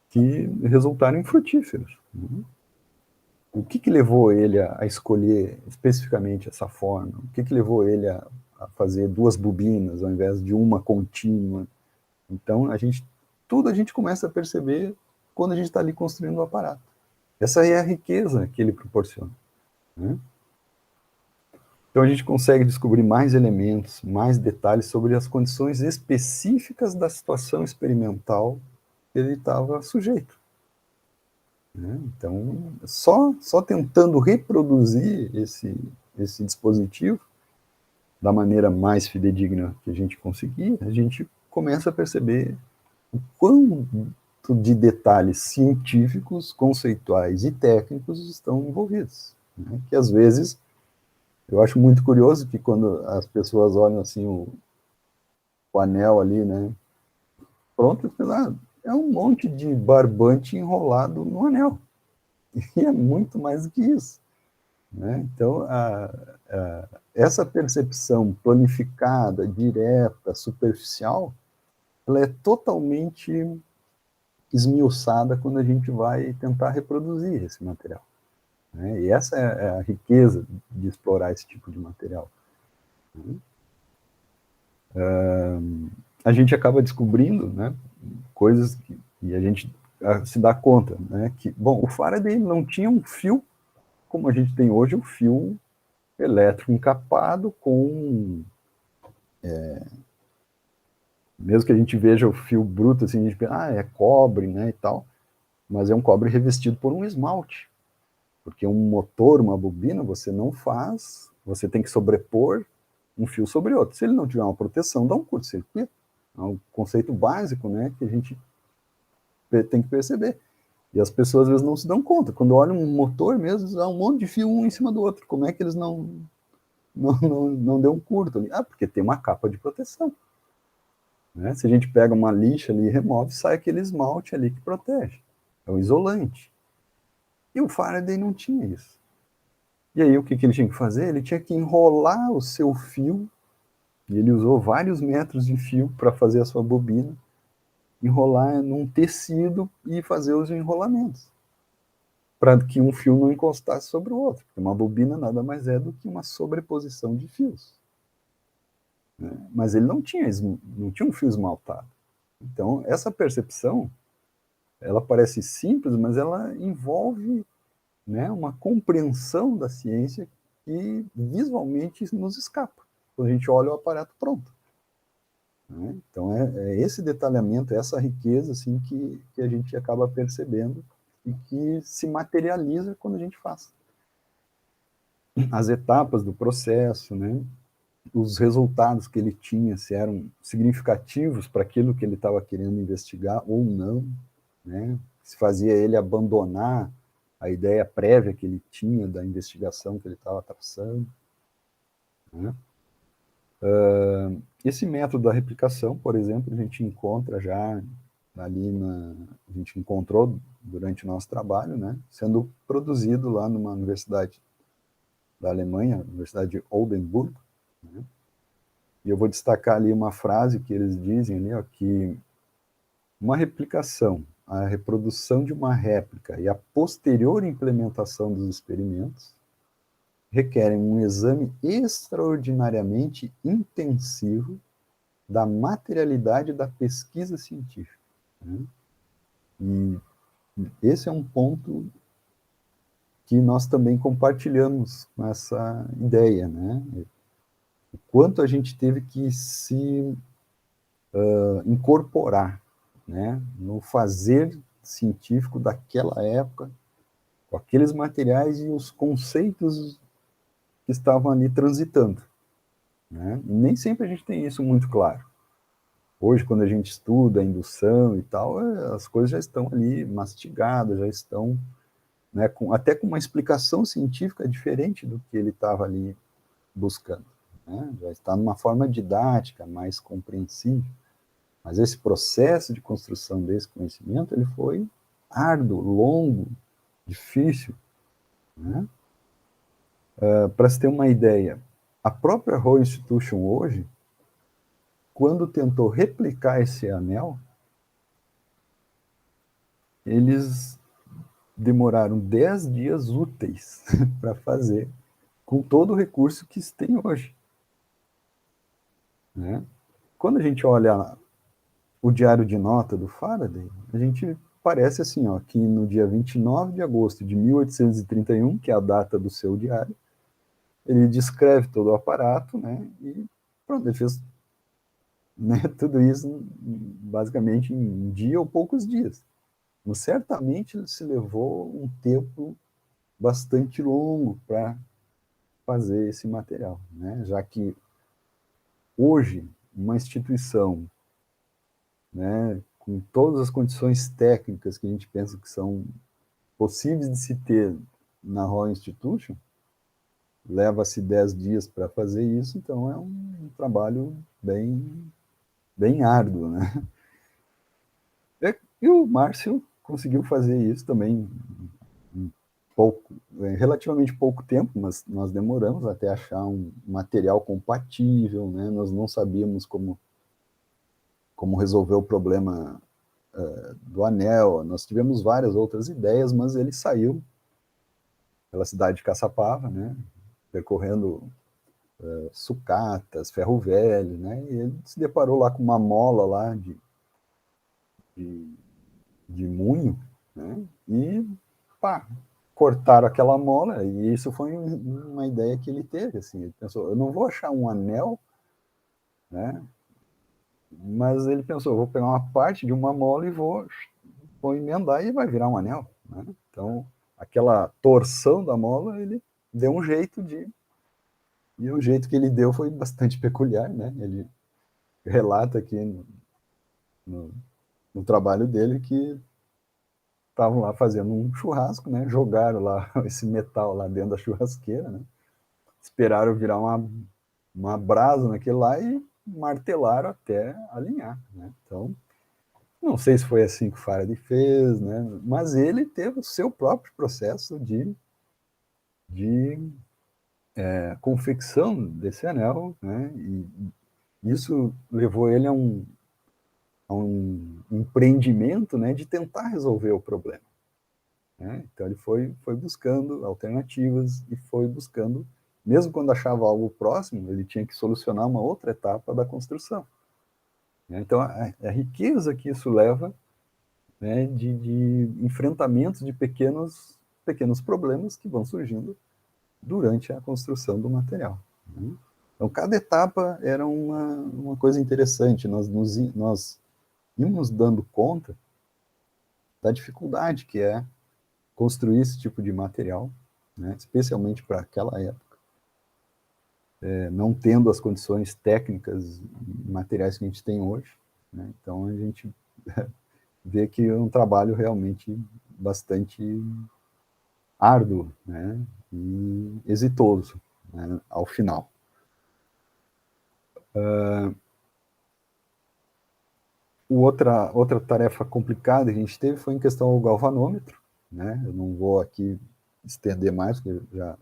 que resultaram infrutíferos. Né? O que levou ele a escolher especificamente essa forma? O que levou ele a fazer 2 bobinas ao invés de uma contínua? Então, tudo a gente começa a perceber quando a gente está ali construindo o aparato. Essa é a riqueza que ele proporciona, né? Então, a gente consegue descobrir mais elementos, mais detalhes sobre as condições específicas da situação experimental que ele estava sujeito, né? Então, só tentando reproduzir esse dispositivo da maneira mais fidedigna que a gente conseguir, a gente começa a perceber o quanto de detalhes científicos, conceituais e técnicos estão envolvidos, né? Que às vezes eu acho muito curioso que quando as pessoas olham assim o anel ali, né, pronto, é um monte de barbante enrolado no anel. E é muito mais do que isso. Né? Então, essa percepção planificada, direta, superficial, ela é totalmente esmiuçada quando a gente vai tentar reproduzir esse material. Né? E essa é a riqueza de explorar esse tipo de material. A gente acaba descobrindo, né, coisas que e a gente se dá conta, né, que, bom, o Faraday não tinha um fio como a gente tem hoje, um fio elétrico encapado com... mesmo que a gente veja o fio bruto, assim, a gente pensa, é cobre, né, e tal, mas é um cobre revestido por um esmalte, porque um motor, uma bobina, você não faz, você tem que sobrepor um fio sobre outro. Se ele não tiver uma proteção, dá um curto-circuito. É um conceito básico, né, que a gente tem que perceber. E as pessoas às vezes não se dão conta. Quando olham um motor mesmo, há um monte de fio um em cima do outro. Como é que eles não deu um curto ali? Porque tem uma capa de proteção. Né? Se a gente pega uma lixa ali e remove, sai aquele esmalte ali que protege. É o isolante. E o Faraday não tinha isso. E aí o que ele tinha que fazer? Ele tinha que enrolar o seu fio, e ele usou vários metros de fio para fazer a sua bobina, enrolar num tecido e fazer os enrolamentos, para que um fio não encostasse sobre o outro. Porque uma bobina nada mais é do que uma sobreposição de fios. Né? Mas ele não tinha um fio esmaltado. Então, essa percepção, ela parece simples, mas ela envolve, né, uma compreensão da ciência que visualmente nos escapa, quando a gente olha o aparato pronto. Né? Então, é esse detalhamento, essa riqueza assim, que a gente acaba percebendo e que se materializa quando a gente faz. As etapas do processo, né? Os resultados que ele tinha, se eram significativos para aquilo que ele estava querendo investigar ou não, né? Se fazia ele abandonar a ideia prévia que ele tinha da investigação que ele estava traçando. Né? Esse método da replicação, por exemplo, a gente encontra já ali a gente encontrou durante o nosso trabalho, né? Sendo produzido lá numa universidade da Alemanha, Universidade de Oldenburg, né? E eu vou destacar ali uma frase que eles dizem ali, ó, que uma replicação, a reprodução de uma réplica e a posterior implementação dos experimentos requerem um exame extraordinariamente intensivo da materialidade da pesquisa científica. Né? E esse é um ponto que nós também compartilhamos com essa ideia, né? O quanto a gente teve que se incorporar, né, no fazer científico daquela época, com aqueles materiais e os conceitos que estavam ali transitando. Né? E nem sempre a gente tem isso muito claro. Hoje, quando a gente estuda a indução e tal, as coisas já estão ali mastigadas, já estão, né, até com uma explicação científica diferente do que ele estava ali buscando. Né? Já está numa forma didática, mais compreensível. Mas esse processo de construção desse conhecimento, ele foi árduo, longo, difícil. Né? Para se ter uma ideia, a própria Royal Institution hoje, quando tentou replicar esse anel, eles demoraram 10 dias úteis para fazer, com todo o recurso que se tem hoje. Né? Quando a gente olha o diário de nota do Faraday, a gente parece assim, ó, que no dia 29 de agosto de 1831, que é a data do seu diário, ele descreve todo o aparato, né, e pronto, ele fez, né, tudo isso basicamente em um dia ou poucos dias. Mas certamente ele se levou um tempo bastante longo para fazer esse material, né, já que hoje uma instituição, né, com todas as condições técnicas que a gente pensa que são possíveis de se ter na Royal Institution, leva-se 10 dias para fazer isso, então é um trabalho bem árduo, né? E o Márcio conseguiu fazer isso também em relativamente pouco tempo, mas nós demoramos até achar um material compatível, né? Nós não sabíamos como resolver o problema do anel. Nós tivemos várias outras ideias, mas ele saiu pela cidade de Caçapava, né? Percorrendo sucatas, ferro velho, né? E ele se deparou lá com uma mola lá de munho, né? E pá, cortaram aquela mola, e isso foi uma ideia que ele teve, assim, ele pensou, eu não vou achar um anel, né? Mas ele pensou, vou pegar uma parte de uma mola e vou emendar e vai virar um anel, né? Então, aquela torção da mola, ele deu um jeito e o jeito que ele deu foi bastante peculiar, né? Ele relata aqui no, no trabalho dele que estavam lá fazendo um churrasco, né? Jogaram lá esse metal lá dentro da churrasqueira, né? Esperaram virar uma brasa naquele lá e martelaram até alinhar, né? Então, não sei se foi assim que o Faraday fez, né? Mas ele teve o seu próprio processo de confecção desse anel, né? E isso levou ele a um empreendimento, né? De tentar resolver o problema, né? Então ele foi buscando alternativas e foi buscando, mesmo quando achava algo próximo, ele tinha que solucionar uma outra etapa da construção, né? Então a riqueza que isso leva, né, de enfrentamentos de pequenos problemas que vão surgindo durante a construção do material, né? Então cada etapa era uma coisa interessante, nós íamos dando conta da dificuldade que é construir esse tipo de material, né, especialmente para aquela época, não tendo as condições técnicas e materiais que a gente tem hoje, né? Então a gente vê que é um trabalho realmente bastante árduo, né, e exitoso, né, ao final. Outra tarefa complicada que a gente teve foi em questão ao galvanômetro, né? Eu não vou aqui estender mais, porque já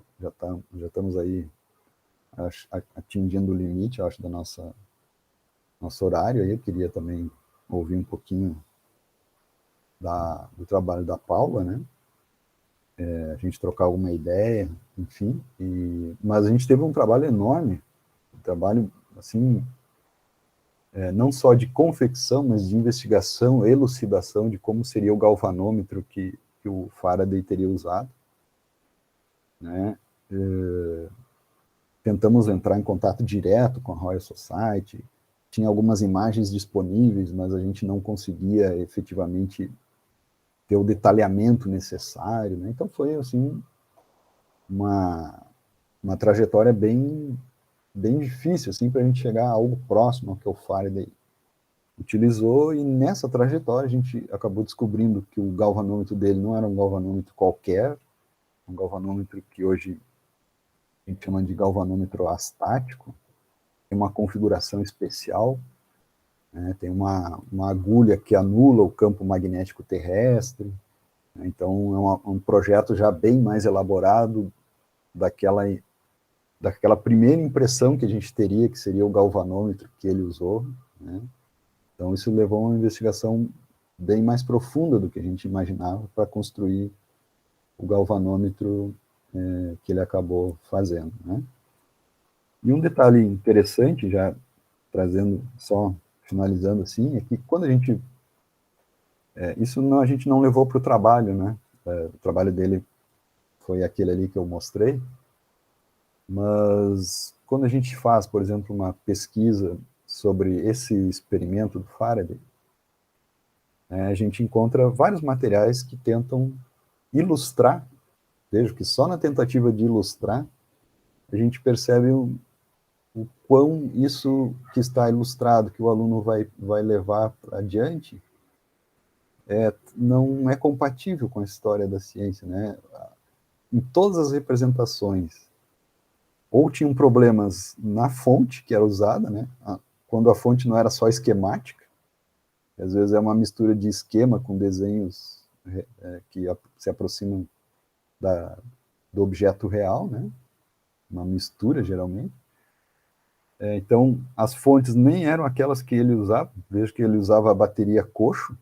estamos aí atingindo o limite, acho, da nosso horário. Aí eu queria também ouvir um pouquinho do trabalho da Paula, né? A gente trocar alguma ideia, enfim. Mas a gente teve um trabalho enorme, um trabalho, assim, não só de confecção, mas de investigação, elucidação de como seria o galvanômetro que o Faraday teria usado, né? Tentamos entrar em contato direto com a Royal Society, tinha algumas imagens disponíveis, mas a gente não conseguia efetivamente ter o detalhamento necessário, né? Então foi, assim, uma trajetória bem difícil, assim, para a gente chegar a algo próximo ao que o Faraday utilizou, e nessa trajetória a gente acabou descobrindo que o galvanômetro dele não era um galvanômetro qualquer, um galvanômetro que hoje a gente chama de galvanômetro astático, tem uma configuração especial, né? Tem uma agulha que anula o campo magnético terrestre, né? Então é um projeto já bem mais elaborado daquela primeira impressão que a gente teria, que seria o galvanômetro que ele usou, né? Então isso levou a uma investigação bem mais profunda do que a gente imaginava para construir o galvanômetro que ele acabou fazendo, né? E um detalhe interessante, já finalizando assim, é que quando a gente... a gente não levou para o trabalho, né? O trabalho dele foi aquele ali que eu mostrei, mas quando a gente faz, por exemplo, uma pesquisa sobre esse experimento do Faraday, a gente encontra vários materiais que tentam ilustrar. Vejo que só na tentativa de ilustrar, a gente percebe o quão isso que está ilustrado, que o aluno vai levar adiante, não é compatível com a história da ciência, né? Em todas as representações, ou tinham problemas na fonte que era usada, né? Quando a fonte não era só esquemática, Às vezes é uma mistura de esquema com desenhos que se aproximam do objeto real, né? Uma mistura, geralmente. Então, as fontes nem eram aquelas que ele usava. Vejo que ele usava a bateria Cocho.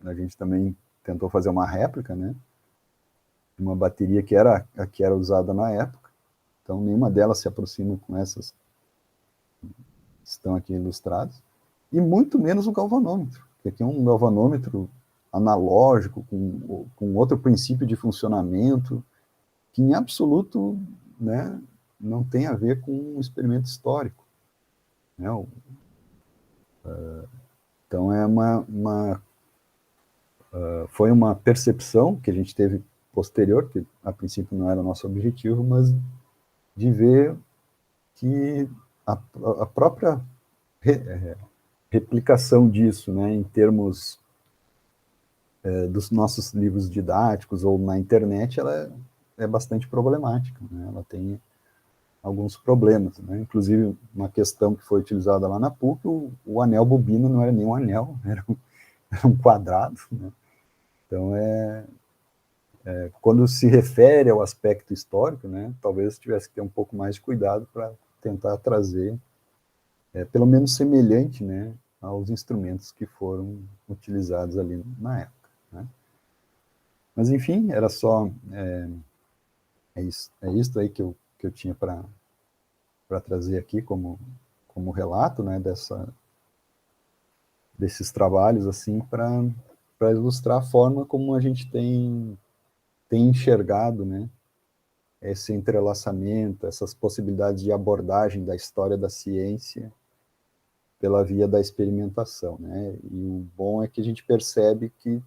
A gente também tentou fazer uma réplica, né? Uma bateria que era a que era usada na época. Então, nenhuma delas se aproxima com essas que estão aqui ilustradas. E muito menos o galvanômetro, que aqui é um galvanômetro analógico, com outro princípio de funcionamento, que em absoluto, né, não tem a ver com um experimento histórico. Né? Então, foi uma percepção que a gente teve posterior, que a princípio não era o nosso objetivo, mas de ver que a própria replicação disso, né, em termos dos nossos livros didáticos ou na internet, ela é bastante problemática, né? Ela tem alguns problemas, né? Inclusive, uma questão que foi utilizada lá na PUC, o anel bobina não era nem um anel, era um quadrado, né? Então, quando se refere ao aspecto histórico, né, talvez tivesse que ter um pouco mais de cuidado para tentar trazer, pelo menos semelhante, né, aos instrumentos que foram utilizados ali na época, né? Mas, enfim, era só... É isso aí que eu tinha para trazer aqui como relato, né, desses trabalhos, assim, para ilustrar a forma como a gente tem enxergado, né, esse entrelaçamento, essas possibilidades de abordagem da história da ciência pela via da experimentação, né? E o bom é que a gente percebe que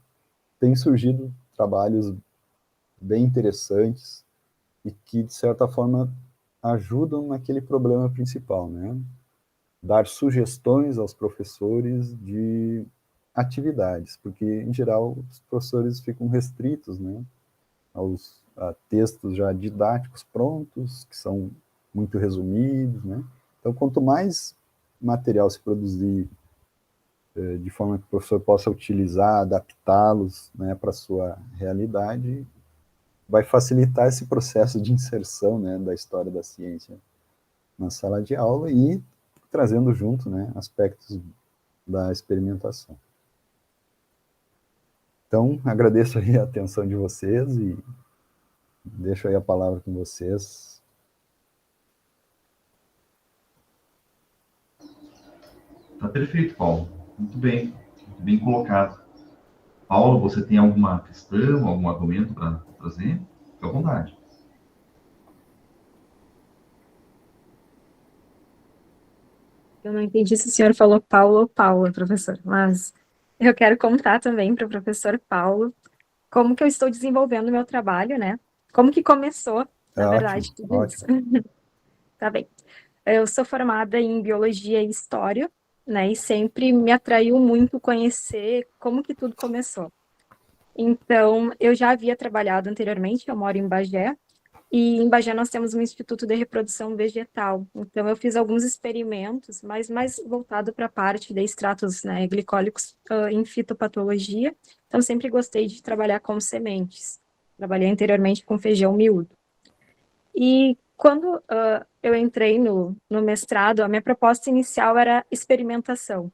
tem surgido trabalhos bem interessantes e que, de certa forma, ajudam naquele problema principal, né? Dar sugestões aos professores de atividades, porque, em geral, os professores ficam restritos, né, a textos já didáticos prontos, que são muito resumidos, né? Então, quanto mais material se produzir de forma que o professor possa utilizar, adaptá-los, né, para a sua realidade, vai facilitar esse processo de inserção, né, da história da ciência na sala de aula e trazendo junto, né, aspectos da experimentação. Então, agradeço aí a atenção de vocês e deixo aí a palavra com vocês. Tá perfeito, Paulo. Muito bem colocado. Paulo, você tem alguma questão, algum argumento para trazer? Fique à vontade. Eu não entendi se o senhor falou Paulo ou Paula, professor, mas eu quero contar também para o professor Paulo como que eu estou desenvolvendo o meu trabalho, né? Como que começou, na Ótimo, verdade, tudo isso. ótimo. Tá bem. Eu sou formada em Biologia e História, né? E sempre me atraiu muito conhecer como que tudo começou. Então, eu já havia trabalhado anteriormente, eu moro em Bagé, e em Bagé nós temos um Instituto de Reprodução Vegetal. Então, eu fiz alguns experimentos, mas mais voltado para a parte de extratos, né, glicólicos em fitopatologia. Então, sempre gostei de trabalhar com sementes. Trabalhei anteriormente com feijão miúdo. E quando eu entrei no mestrado, a minha proposta inicial era experimentação.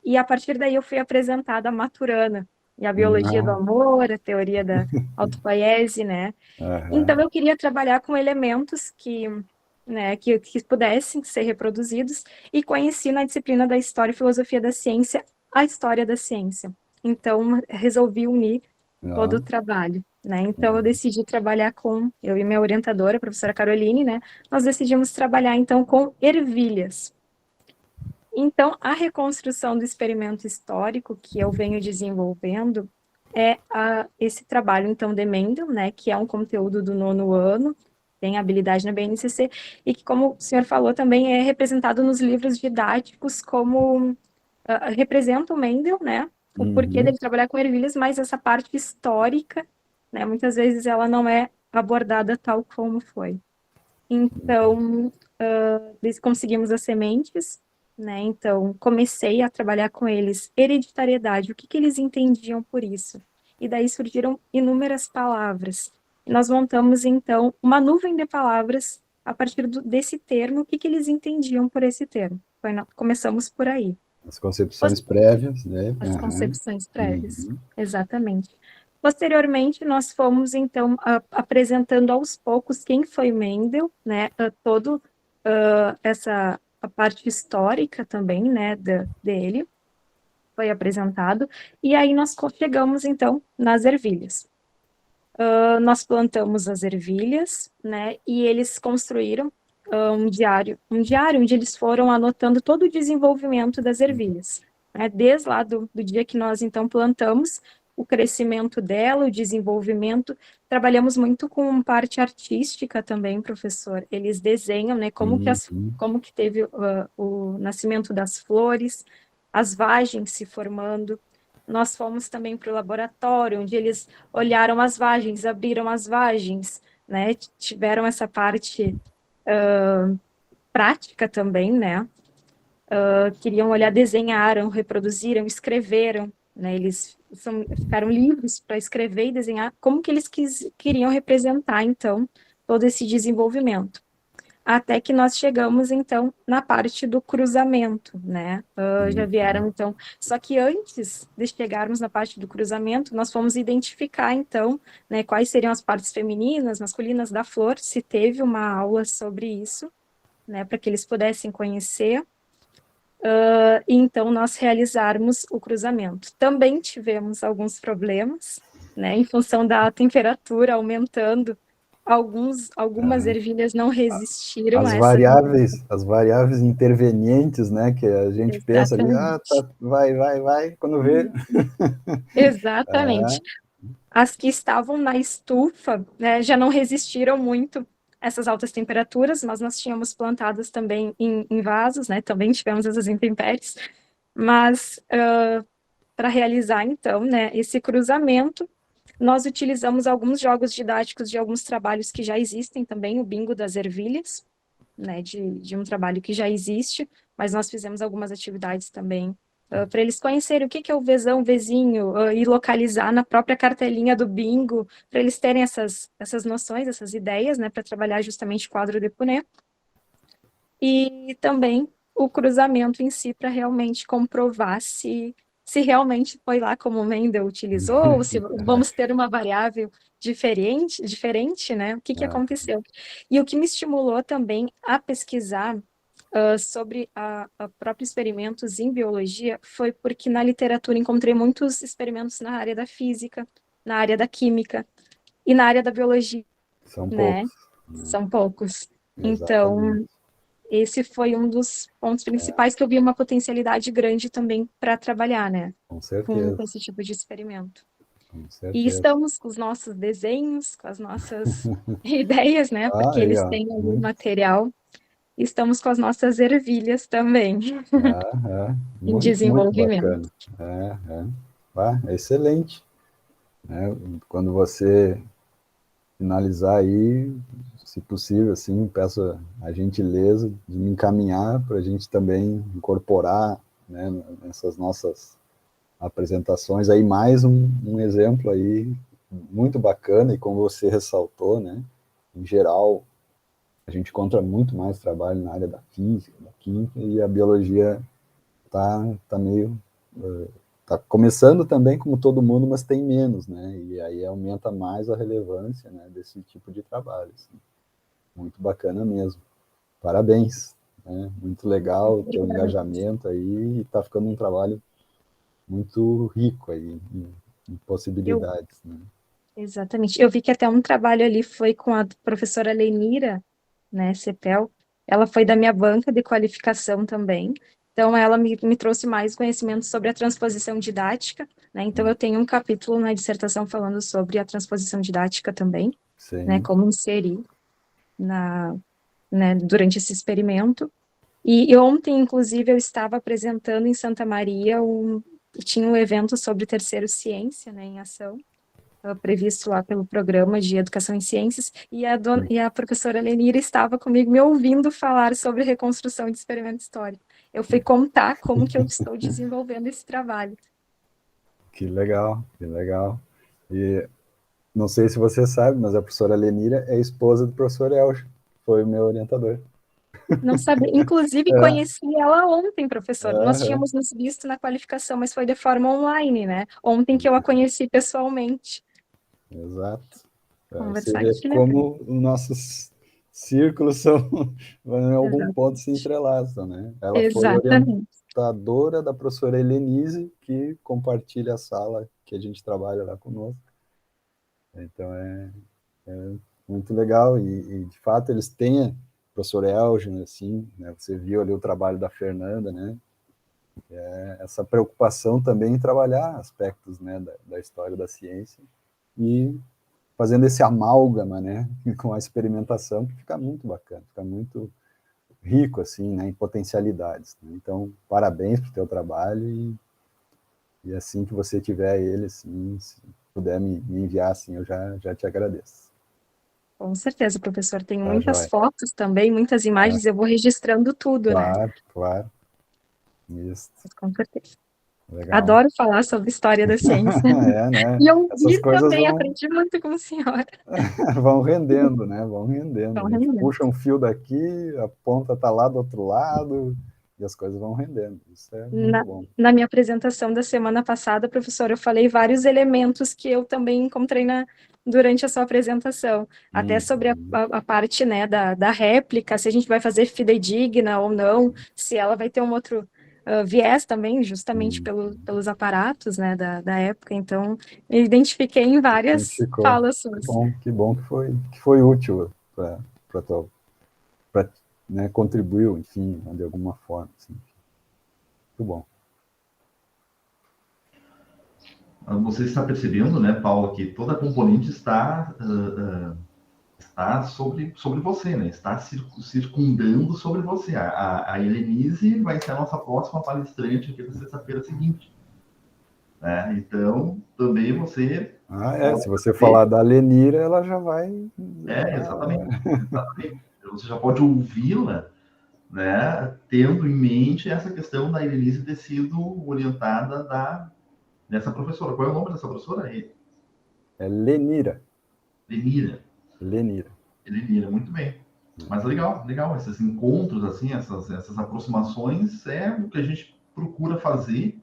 E a partir daí eu fui apresentada a Maturana, e a biologia do amor, a teoria da autopoiese, né? Então, eu queria trabalhar com elementos né, que pudessem ser reproduzidos e conheci na disciplina da História e Filosofia da Ciência a história da ciência. Então, resolvi unir todo o trabalho, né? Então, eu decidi trabalhar eu e minha orientadora, a professora Caroline, né? Nós decidimos trabalhar, então, com ervilhas. Então, a reconstrução do experimento histórico que eu venho desenvolvendo é esse trabalho, então, de Mendel, né, que é um conteúdo do 9º ano, tem habilidade na BNCC, e que, como o senhor falou, também é representado nos livros didáticos como representa o Mendel, né, o porquê dele trabalhar com ervilhas, mas essa parte histórica, né, muitas vezes ela não é abordada tal como foi. Então, conseguimos as sementes, né? Então, comecei a trabalhar com eles hereditariedade, o que que eles entendiam por isso. E daí surgiram inúmeras palavras. E nós montamos, então, uma nuvem de palavras a partir desse termo, o que que eles entendiam por esse termo. Começamos por aí. As concepções prévias, né? As concepções prévias, Uhum. exatamente. Posteriormente, nós fomos, então, apresentando aos poucos quem foi Mendel, né, todo essa a parte histórica também, né, dele, foi apresentado, e aí nós chegamos, então, nas ervilhas. Nós plantamos as ervilhas, né, e eles construíram um diário onde eles foram anotando todo o desenvolvimento das ervilhas, né, desde lá do dia que nós, então, plantamos, o crescimento dela, o desenvolvimento. Trabalhamos muito com parte artística também, professor. Eles desenham, né, como que teve o nascimento das flores, as vagens se formando. Nós fomos também para o laboratório, onde eles olharam as vagens, abriram as vagens, né? Tiveram essa parte prática também, né? Queriam olhar, desenharam, reproduziram, escreveram, né? Eles ficaram livres para escrever e desenhar como que eles queriam representar, então, todo esse desenvolvimento. Até que nós chegamos, então, na parte do cruzamento, né? Já vieram, então... Só que antes de chegarmos na parte do cruzamento, nós fomos identificar, então, né, quais seriam as partes femininas, masculinas da flor, se teve uma aula sobre isso, né, para que eles pudessem conhecer. E então nós realizarmos o cruzamento. Também tivemos alguns problemas, né, em função da temperatura aumentando, algumas ervilhas não resistiram a essa... As variáveis intervenientes, né, que a gente pensa ali, tá, vai, quando vê... Exatamente. As que estavam na estufa, né, já não resistiram muito a essas altas temperaturas, mas nós tínhamos plantadas também em vasos, né, também tivemos essas intempéries, mas para realizar, então, né, esse cruzamento, nós utilizamos alguns jogos didáticos de alguns trabalhos que já existem também, o bingo das ervilhas, né, de um trabalho que já existe, mas nós fizemos algumas atividades também para eles conhecerem o que é o vezão, vezinho, e localizar na própria cartelinha do bingo, para eles terem essas noções, essas ideias, né, para trabalhar justamente o quadro de Puné. E também o cruzamento em si, para realmente comprovar se realmente foi lá como o Mendel utilizou, ou se vamos ter uma variável diferente, né? O que aconteceu? E o que me estimulou também a pesquisar sobre a próprios experimentos em biologia foi porque na literatura encontrei muitos experimentos na área da física, na área da química e na área da biologia, São né? poucos. São poucos. Exatamente. Então, esse foi um dos pontos principais que eu vi uma potencialidade grande também para trabalhar, né? Com certeza. Com esse tipo de experimento. Com E certeza. estamos com os nossos desenhos, com as nossas ideias, né? Porque aí, eles ó, têm algum material. Estamos com as nossas ervilhas também em muito desenvolvimento. bacana. É excelente. Né? Quando você finalizar aí, se possível, assim, peço a gentileza de me encaminhar para a gente também incorporar, né, nessas nossas apresentações aí mais um exemplo aí muito bacana, e como você ressaltou, né, em geral a gente encontra muito mais trabalho na área da física, da química, e a biologia tá meio tá começando também como todo mundo, mas tem menos, né? E aí aumenta mais a relevância, né, desse tipo de trabalho. Assim. Muito bacana mesmo. Parabéns. Né? Muito legal o teu engajamento aí, e tá ficando um trabalho muito rico aí em possibilidades. Né? Exatamente. Eu vi que até um trabalho ali foi com a professora Lenira, né, Cepel. Ela foi da minha banca de qualificação também. Então, ela me trouxe mais conhecimento sobre a transposição didática, né? Então, eu tenho um capítulo na dissertação falando sobre a transposição didática também, né, como inserir né, durante esse experimento. E ontem, inclusive, eu estava apresentando em Santa Maria tinha um evento sobre terceiro ciência, né, em ação, previsto lá pelo programa de Educação em Ciências, e a professora Lenira estava comigo me ouvindo falar sobre reconstrução de experimento histórico. eu fui contar como que eu estou desenvolvendo esse trabalho. Que legal, que legal. E não sei se você sabe, mas a professora Lenira é esposa do professor Elcio, foi o meu orientador. Não sabia. Inclusive, É, conheci ela ontem, professor. Nós aham, tínhamos nos visto na qualificação, mas foi de forma online, né? Ontem que eu a conheci pessoalmente. exato. Você Conversar vê aqui, que legal. como os nossos círculos são, em algum ponto se Exatamente. entrelaçam, né? Ela foi Exatamente. orientadora da professora Helenise, que compartilha a sala que a gente trabalha lá conosco. Então, muito legal. E de fato, eles têm, professor Elgin, assim, né? Você viu ali o trabalho da Fernanda, né? Essa preocupação também em trabalhar aspectos, né, da história da ciência e fazendo esse amálgama, né, com a experimentação, que fica muito bacana, fica muito rico, assim, né, em potencialidades. Né? Então, parabéns pelo teu trabalho e assim que você tiver ele, assim, se puder me enviar, assim, eu já te agradeço. Com certeza, professor. Tem Tá, muitas joia? fotos também, muitas Tá, imagens. Eu vou registrando tudo, né? claro, claro. Isso, Com certeza. legal. Adoro falar sobre história da ciência. É, né? E Essas ouvir coisas também. vão, Aprendi muito com o senhor. vão rendendo, né? Vão rendendo. Então, A gente puxa um fio daqui, a ponta tá lá do outro lado, e as coisas vão rendendo. Isso é muito Na, bom. na minha apresentação da semana passada, professor, eu falei vários elementos que eu também encontrei durante a sua apresentação, até sobre a parte, né, da réplica, se a gente vai fazer fidedigna ou não, se ela vai ter um outro viés também, justamente Hum, pelos aparatos, né, da época. Então, me identifiquei em várias identificou. falas suas. Que bom que foi útil para né, contribuiu, enfim, de alguma forma. Assim. Muito bom. Você está percebendo, né, Paulo, que toda a componente está sobre você, né? Está circundando sobre você. A Helenise vai ser a nossa próxima palestrante aqui na sexta-feira seguinte. Né? Então, também você pode Se você ver. falar da Lenira, ela já vai. Exatamente. Exatamente. Então, você já pode ouvi-la, né, tendo em mente essa questão da Helenise ter sido orientada dessa professora. Qual é o nome dessa professora? É Lenira. Lenira. Lenira. Lenira, muito bem. Mas legal, legal. Esses encontros, assim, essas aproximações é o que a gente procura fazer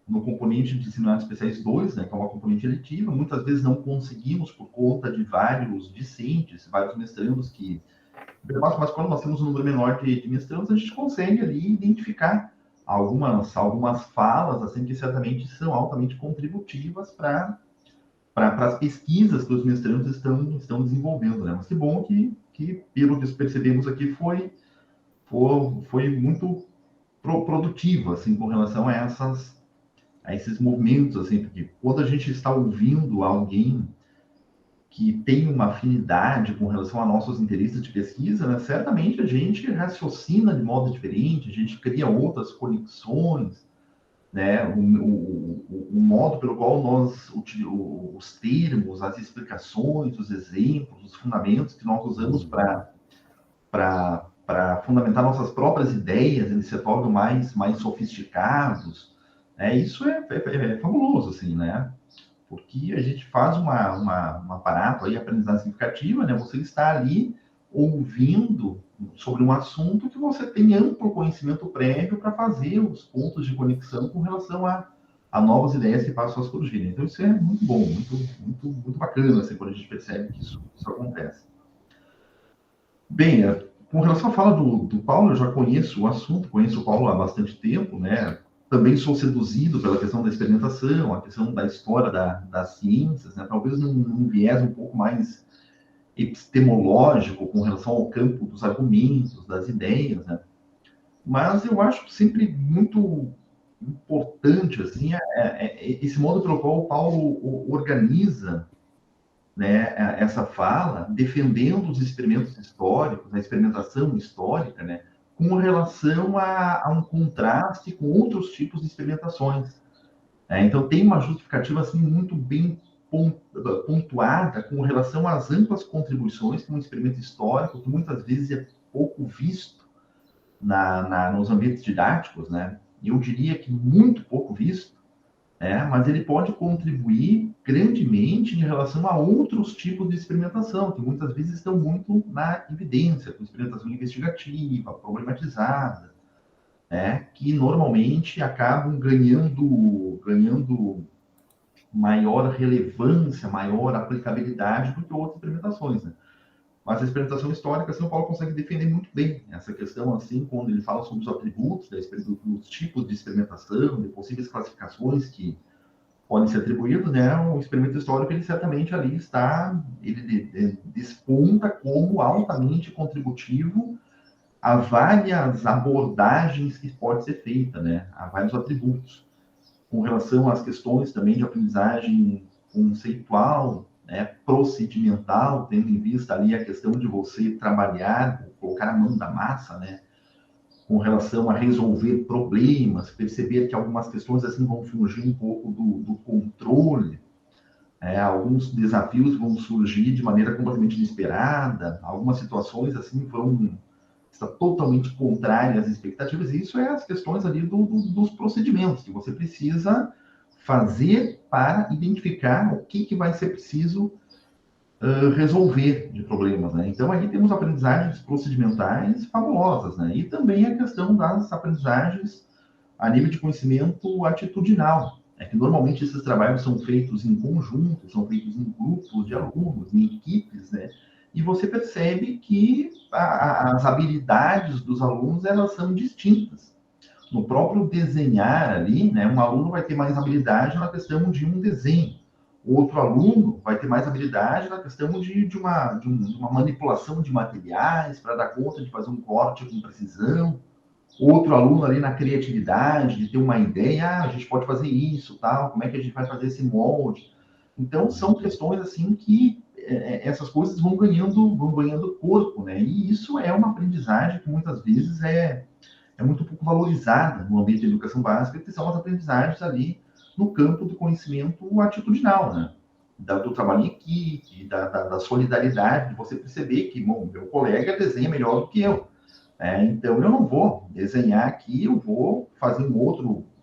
no componente de ensino especiais 2, né, que é uma componente eletiva. Muitas vezes não conseguimos por conta de vários discentes, vários mestrandos que... Mas quando nós temos um número menor de mestrandos, a gente consegue ali identificar algumas falas, assim, que certamente são altamente contributivas para as pesquisas que os mestrandos estão desenvolvendo, né? Mas que bom que pelo que percebemos aqui, foi muito produtivo, assim, com relação a esses movimentos, assim, porque quando a gente está ouvindo alguém que tem uma afinidade com relação a nossos interesses de pesquisa, né, certamente a gente raciocina de modo diferente, a gente cria outras conexões, né, o modo pelo qual nós os termos, as explicações, os exemplos, os fundamentos que nós usamos para fundamentar nossas próprias ideias, eles se tornam mais sofisticados. Né? Isso é fabuloso, assim, né? Porque a gente faz um aparato aí, aprendizagem significativa, né? Você está ali ouvindo sobre um assunto que você tem amplo conhecimento prévio para fazer os pontos de conexão com relação a novas ideias que passam a surgir. Então, isso é muito bom, muito bacana, assim, quando a gente percebe que isso acontece. Bem, com relação à fala do Paulo, eu já conheço o assunto, conheço o Paulo há bastante tempo, né? Também sou seduzido pela questão da experimentação, a questão da história das ciências, né? Talvez num viés um pouco mais epistemológico com relação ao campo dos argumentos, das ideias, né? Mas eu acho sempre muito importante, assim, esse modo pelo qual o Paulo organiza, né, essa fala, defendendo os experimentos históricos, a experimentação histórica, né, com relação a um contraste com outros tipos de experimentações. Então, tem uma justificativa assim, muito bem pontuada com relação às amplas contribuições que um experimento histórico, que muitas vezes é pouco visto, nos ambientes didáticos, né? Eu diria que muito pouco visto, mas ele pode contribuir grandemente em relação a outros tipos de experimentação, que muitas vezes estão muito na evidência, com experimentação investigativa, problematizada, que normalmente acabam ganhando maior relevância, maior aplicabilidade do que outras experimentações, né? Mas a experimentação histórica, São Paulo consegue defender muito bem essa questão, assim, quando ele fala sobre os atributos, dos tipos de experimentação, de possíveis classificações que podem ser atribuídos, né? O experimento histórico, ele certamente ali está, ele desponta como altamente contributivo a várias abordagens que pode ser feita, né? A vários atributos. Com relação às questões também de aprendizagem conceitual, procedimental, tendo em vista ali a questão de você trabalhar, colocar a mão da massa, né? Com relação a resolver problemas, perceber que algumas questões assim vão fugir um pouco do controle, alguns desafios vão surgir de maneira completamente inesperada, algumas situações assim vão estar totalmente contrárias às expectativas, e isso é as questões ali dos procedimentos que você precisa fazer para identificar o que vai ser preciso resolver de problemas, né? Então, aí temos aprendizagens procedimentais fabulosas, né? E também a questão das aprendizagens a nível de conhecimento atitudinal. É que normalmente esses trabalhos são feitos em conjunto, são feitos em grupos de alunos, em equipes, né? E você percebe que as habilidades dos alunos, elas são distintas. No próprio desenhar ali, né? Um aluno vai ter mais habilidade na questão de um desenho. O outro aluno vai ter mais habilidade na questão de uma manipulação de materiais para dar conta de fazer um corte com precisão. Outro aluno ali na criatividade, de ter uma ideia, a gente pode fazer isso, tal, como é que a gente vai fazer esse molde. Então, são questões assim que essas coisas vão ganhando corpo, né? E isso é uma aprendizagem que muitas vezes é muito pouco valorizada no ambiente da educação básica, que são as aprendizagens ali no campo do conhecimento atitudinal, né? Do trabalho em equipe, da solidariedade, de você perceber que, bom, meu colega desenha melhor do que eu. Então, eu não vou desenhar aqui, eu vou fazer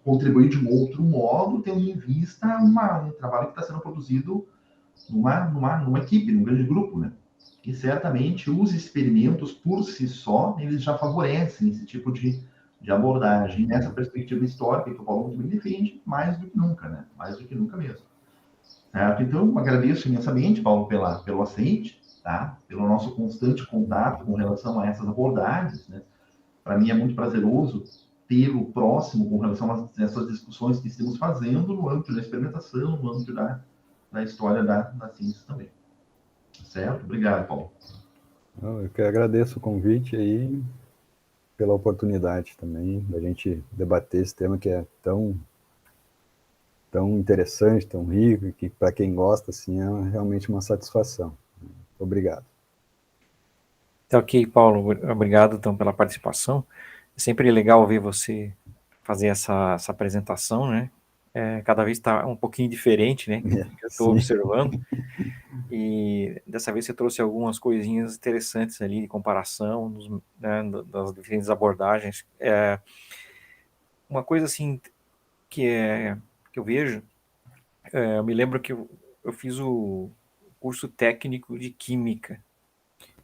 contribuir de um outro modo, tendo em vista um trabalho que está sendo produzido numa equipe, num grande grupo, né? E certamente os experimentos por si só, eles já favorecem esse tipo de abordagem. E nessa perspectiva histórica que o Paulo muito bem defende, mais do que nunca, né? Mais do que nunca mesmo. Certo? Então, agradeço imensamente, Paulo, pelo aceite, tá? Pelo nosso constante contato com relação a essas abordagens, né? Para mim é muito prazeroso tê-lo próximo com relação a essas discussões que estamos fazendo no âmbito da experimentação, no âmbito da história da ciência também. Certo? Obrigado, Paulo. Eu que agradeço o convite aí, pela oportunidade também da gente debater esse tema que é tão interessante, tão rico, e que para quem gosta, assim, é realmente uma satisfação. Obrigado. Então, ok, Paulo, obrigado então pela participação. É sempre legal ver você fazer essa apresentação, né? Cada vez está um pouquinho diferente, né? Que eu estou observando. E dessa vez você trouxe algumas coisinhas interessantes ali de comparação, né, das diferentes abordagens. Uma coisa assim que eu vejo, eu me lembro que eu fiz o curso técnico de Química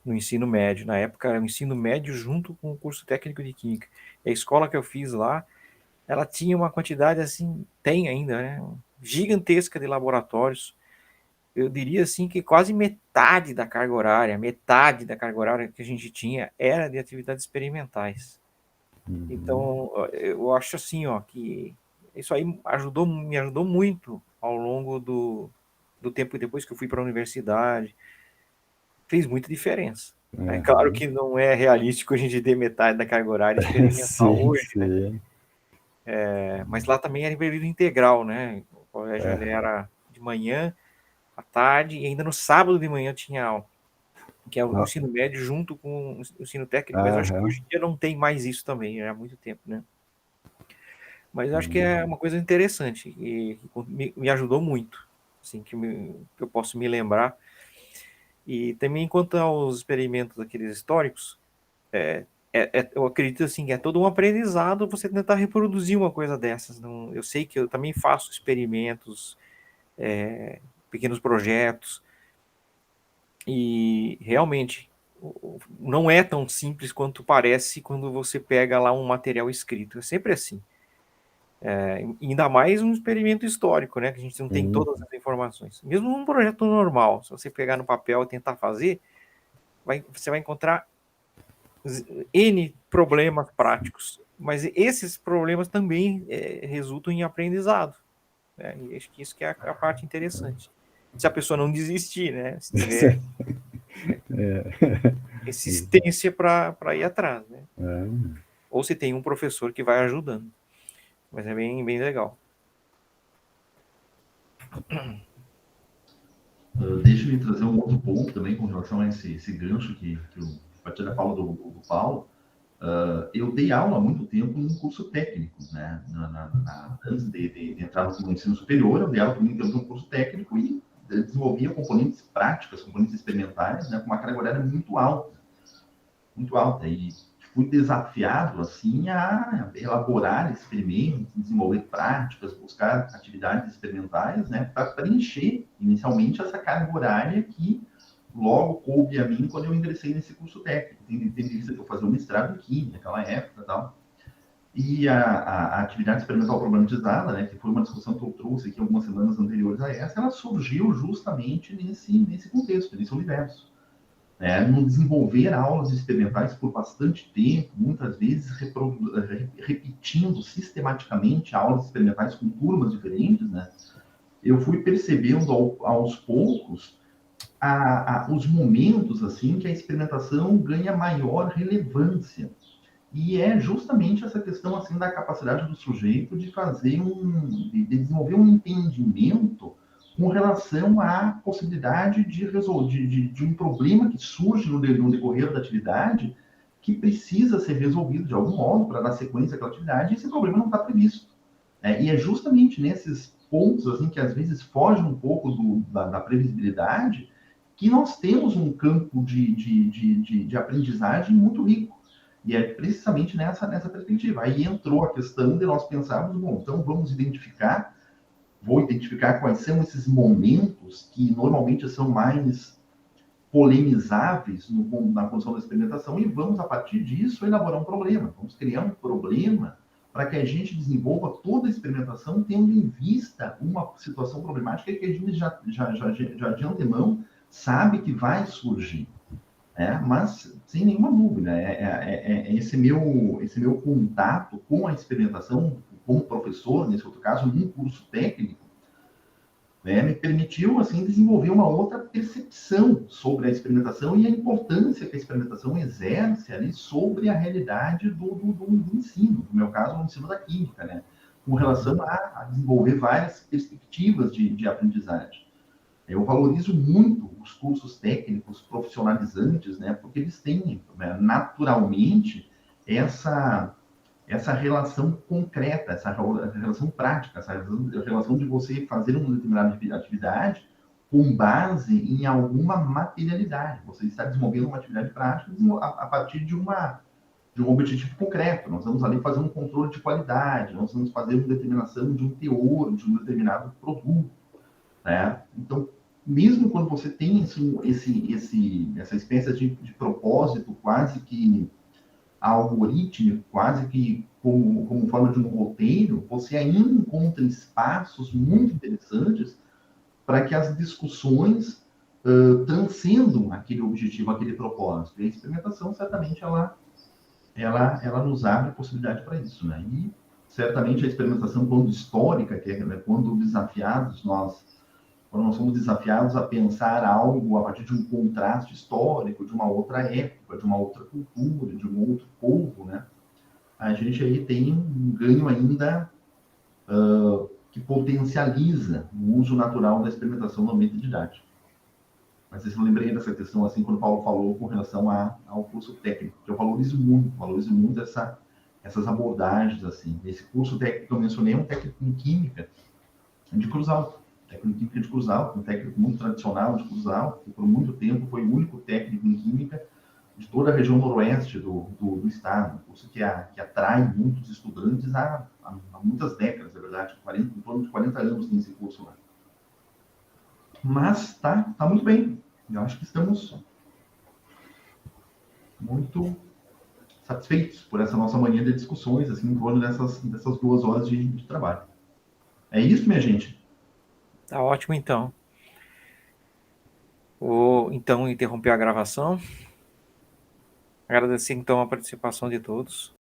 no ensino médio. Na época era o ensino médio junto com o curso técnico de Química. E a escola que eu fiz lá, ela tinha uma quantidade assim, tem ainda, né, gigantesca de laboratórios. Eu diria assim que quase metade da carga horária que a gente tinha era de atividades experimentais. Então, eu acho assim, ó, que isso aí me ajudou muito ao longo do tempo depois que eu fui para a universidade. Fez muita diferença. É claro que não é realístico a gente ter metade da carga horária experimental hoje, né? Mas lá também era em período integral, né? O colégio ele era de manhã, à tarde, e ainda no sábado de manhã tinha aula, que é o ensino médio junto com o ensino técnico, mas eu acho que hoje em dia não tem mais isso também, há muito tempo, né? Mas eu acho que é uma coisa interessante e me ajudou muito, assim, que eu posso me lembrar. E também quanto aos experimentos aqueles históricos, eu acredito assim, que é todo um aprendizado você tentar reproduzir uma coisa dessas. Não, eu sei que eu também faço experimentos, pequenos projetos, e realmente não é tão simples quanto parece quando você pega lá um material escrito. É sempre assim. Ainda mais um experimento histórico, né? Que a gente não tem todas as informações. Mesmo num projeto normal, se você pegar no papel e tentar fazer, você vai encontrar N problemas práticos. Mas esses problemas também resultam em aprendizado. Né? E acho que isso que é a parte interessante. Se a pessoa não desistir, né? Se tiver resistência para ir atrás, né? Ou se tem um professor que vai ajudando. Mas é bem, bem legal. Deixa eu trazer um outro ponto também com relação a esse gancho que a partir da fala do Paulo. Eu dei aula há muito tempo num curso técnico, né? Antes de entrar no ensino superior, eu dei aula muito tempo num curso técnico e desenvolvia componentes práticas, componentes experimentais, né? Com uma carga horária muito alta. Muito alta. E fui desafiado, assim, a elaborar experimentos, desenvolver práticas, buscar atividades experimentais, né? Para preencher, inicialmente, essa carga horária que logo coube a mim quando eu ingressei nesse curso técnico. Tendo visto que eu fazia um mestrado em química naquela época e tal. E a atividade experimental problematizada, né, que foi uma discussão que eu trouxe aqui algumas semanas anteriores a essa, ela surgiu justamente nesse contexto, nesse universo. No desenvolver aulas experimentais por bastante tempo, muitas vezes repetindo sistematicamente aulas experimentais com turmas diferentes, né, eu fui percebendo aos poucos os momentos assim que a experimentação ganha maior relevância. E é justamente essa questão assim da capacidade do sujeito de fazer de desenvolver um entendimento com relação à possibilidade de resolver de um problema que surge no decorrer da atividade que precisa ser resolvido de algum modo para dar sequência àquela atividade, e esse problema não está previsto. E é justamente nesses pontos assim que às vezes fogem um pouco da previsibilidade que nós temos um campo de aprendizagem muito rico. E é precisamente nessa perspectiva. Aí entrou a questão de nós pensarmos, bom, então vou identificar quais são esses momentos que normalmente são mais polemizáveis na condição da experimentação e vamos, a partir disso, elaborar um problema. Vamos criar um problema para que a gente desenvolva toda a experimentação tendo em vista uma situação problemática que a gente já de antemão sabe que vai surgir. Mas, sem nenhuma dúvida, esse meu contato com a experimentação, como professor, nesse outro caso, num curso técnico, me permitiu, assim, desenvolver uma outra percepção sobre a experimentação e a importância que a experimentação exerce ali sobre a realidade do ensino, no meu caso, o ensino da química, né? Com relação a desenvolver várias perspectivas de aprendizagem. Eu valorizo muito os cursos técnicos profissionalizantes, né, porque eles têm, né, naturalmente essa relação concreta, essa relação prática, essa relação de você fazer uma determinada atividade com base em alguma materialidade. Você está desenvolvendo uma atividade prática a partir de um objetivo concreto. Nós vamos ali fazer um controle de qualidade, nós vamos fazer uma determinação de um teor, de um determinado produto. Né? Então, mesmo quando você tem essa espécie de propósito quase que algorítmico, quase que como forma de um roteiro, você ainda encontra espaços muito interessantes para que as discussões transcendam aquele objetivo, aquele propósito. E a experimentação, certamente, ela nos abre possibilidade para isso. Né? E, certamente, a experimentação, quando histórica, que é, né, quando nós somos desafiados a pensar algo a partir de um contraste histórico, de uma outra época, de uma outra cultura, de um outro povo, né? A gente aí tem um ganho ainda que potencializa o uso natural da experimentação no ambiente didático. Mas eu lembrei dessa questão, assim, quando o Paulo falou com relação ao curso técnico, que eu valorizo muito essas abordagens, assim. Esse curso técnico que eu mencionei é um técnico em química de Cruz Alta. Técnico em química de Cruz Alta, um técnico muito tradicional de Cruz Alta, que por muito tempo foi o único técnico em química de toda a região noroeste do estado, curso que atrai muitos estudantes há muitas décadas, é verdade, em torno de 40 anos tem esse curso lá. Mas tá muito bem. Eu acho que estamos muito satisfeitos por essa nossa manhã de discussões, assim, em torno dessas 2 horas de trabalho. É isso, minha gente. Tá ótimo, então. Vou, então, interromper a gravação. Agradecer, então, a participação de todos.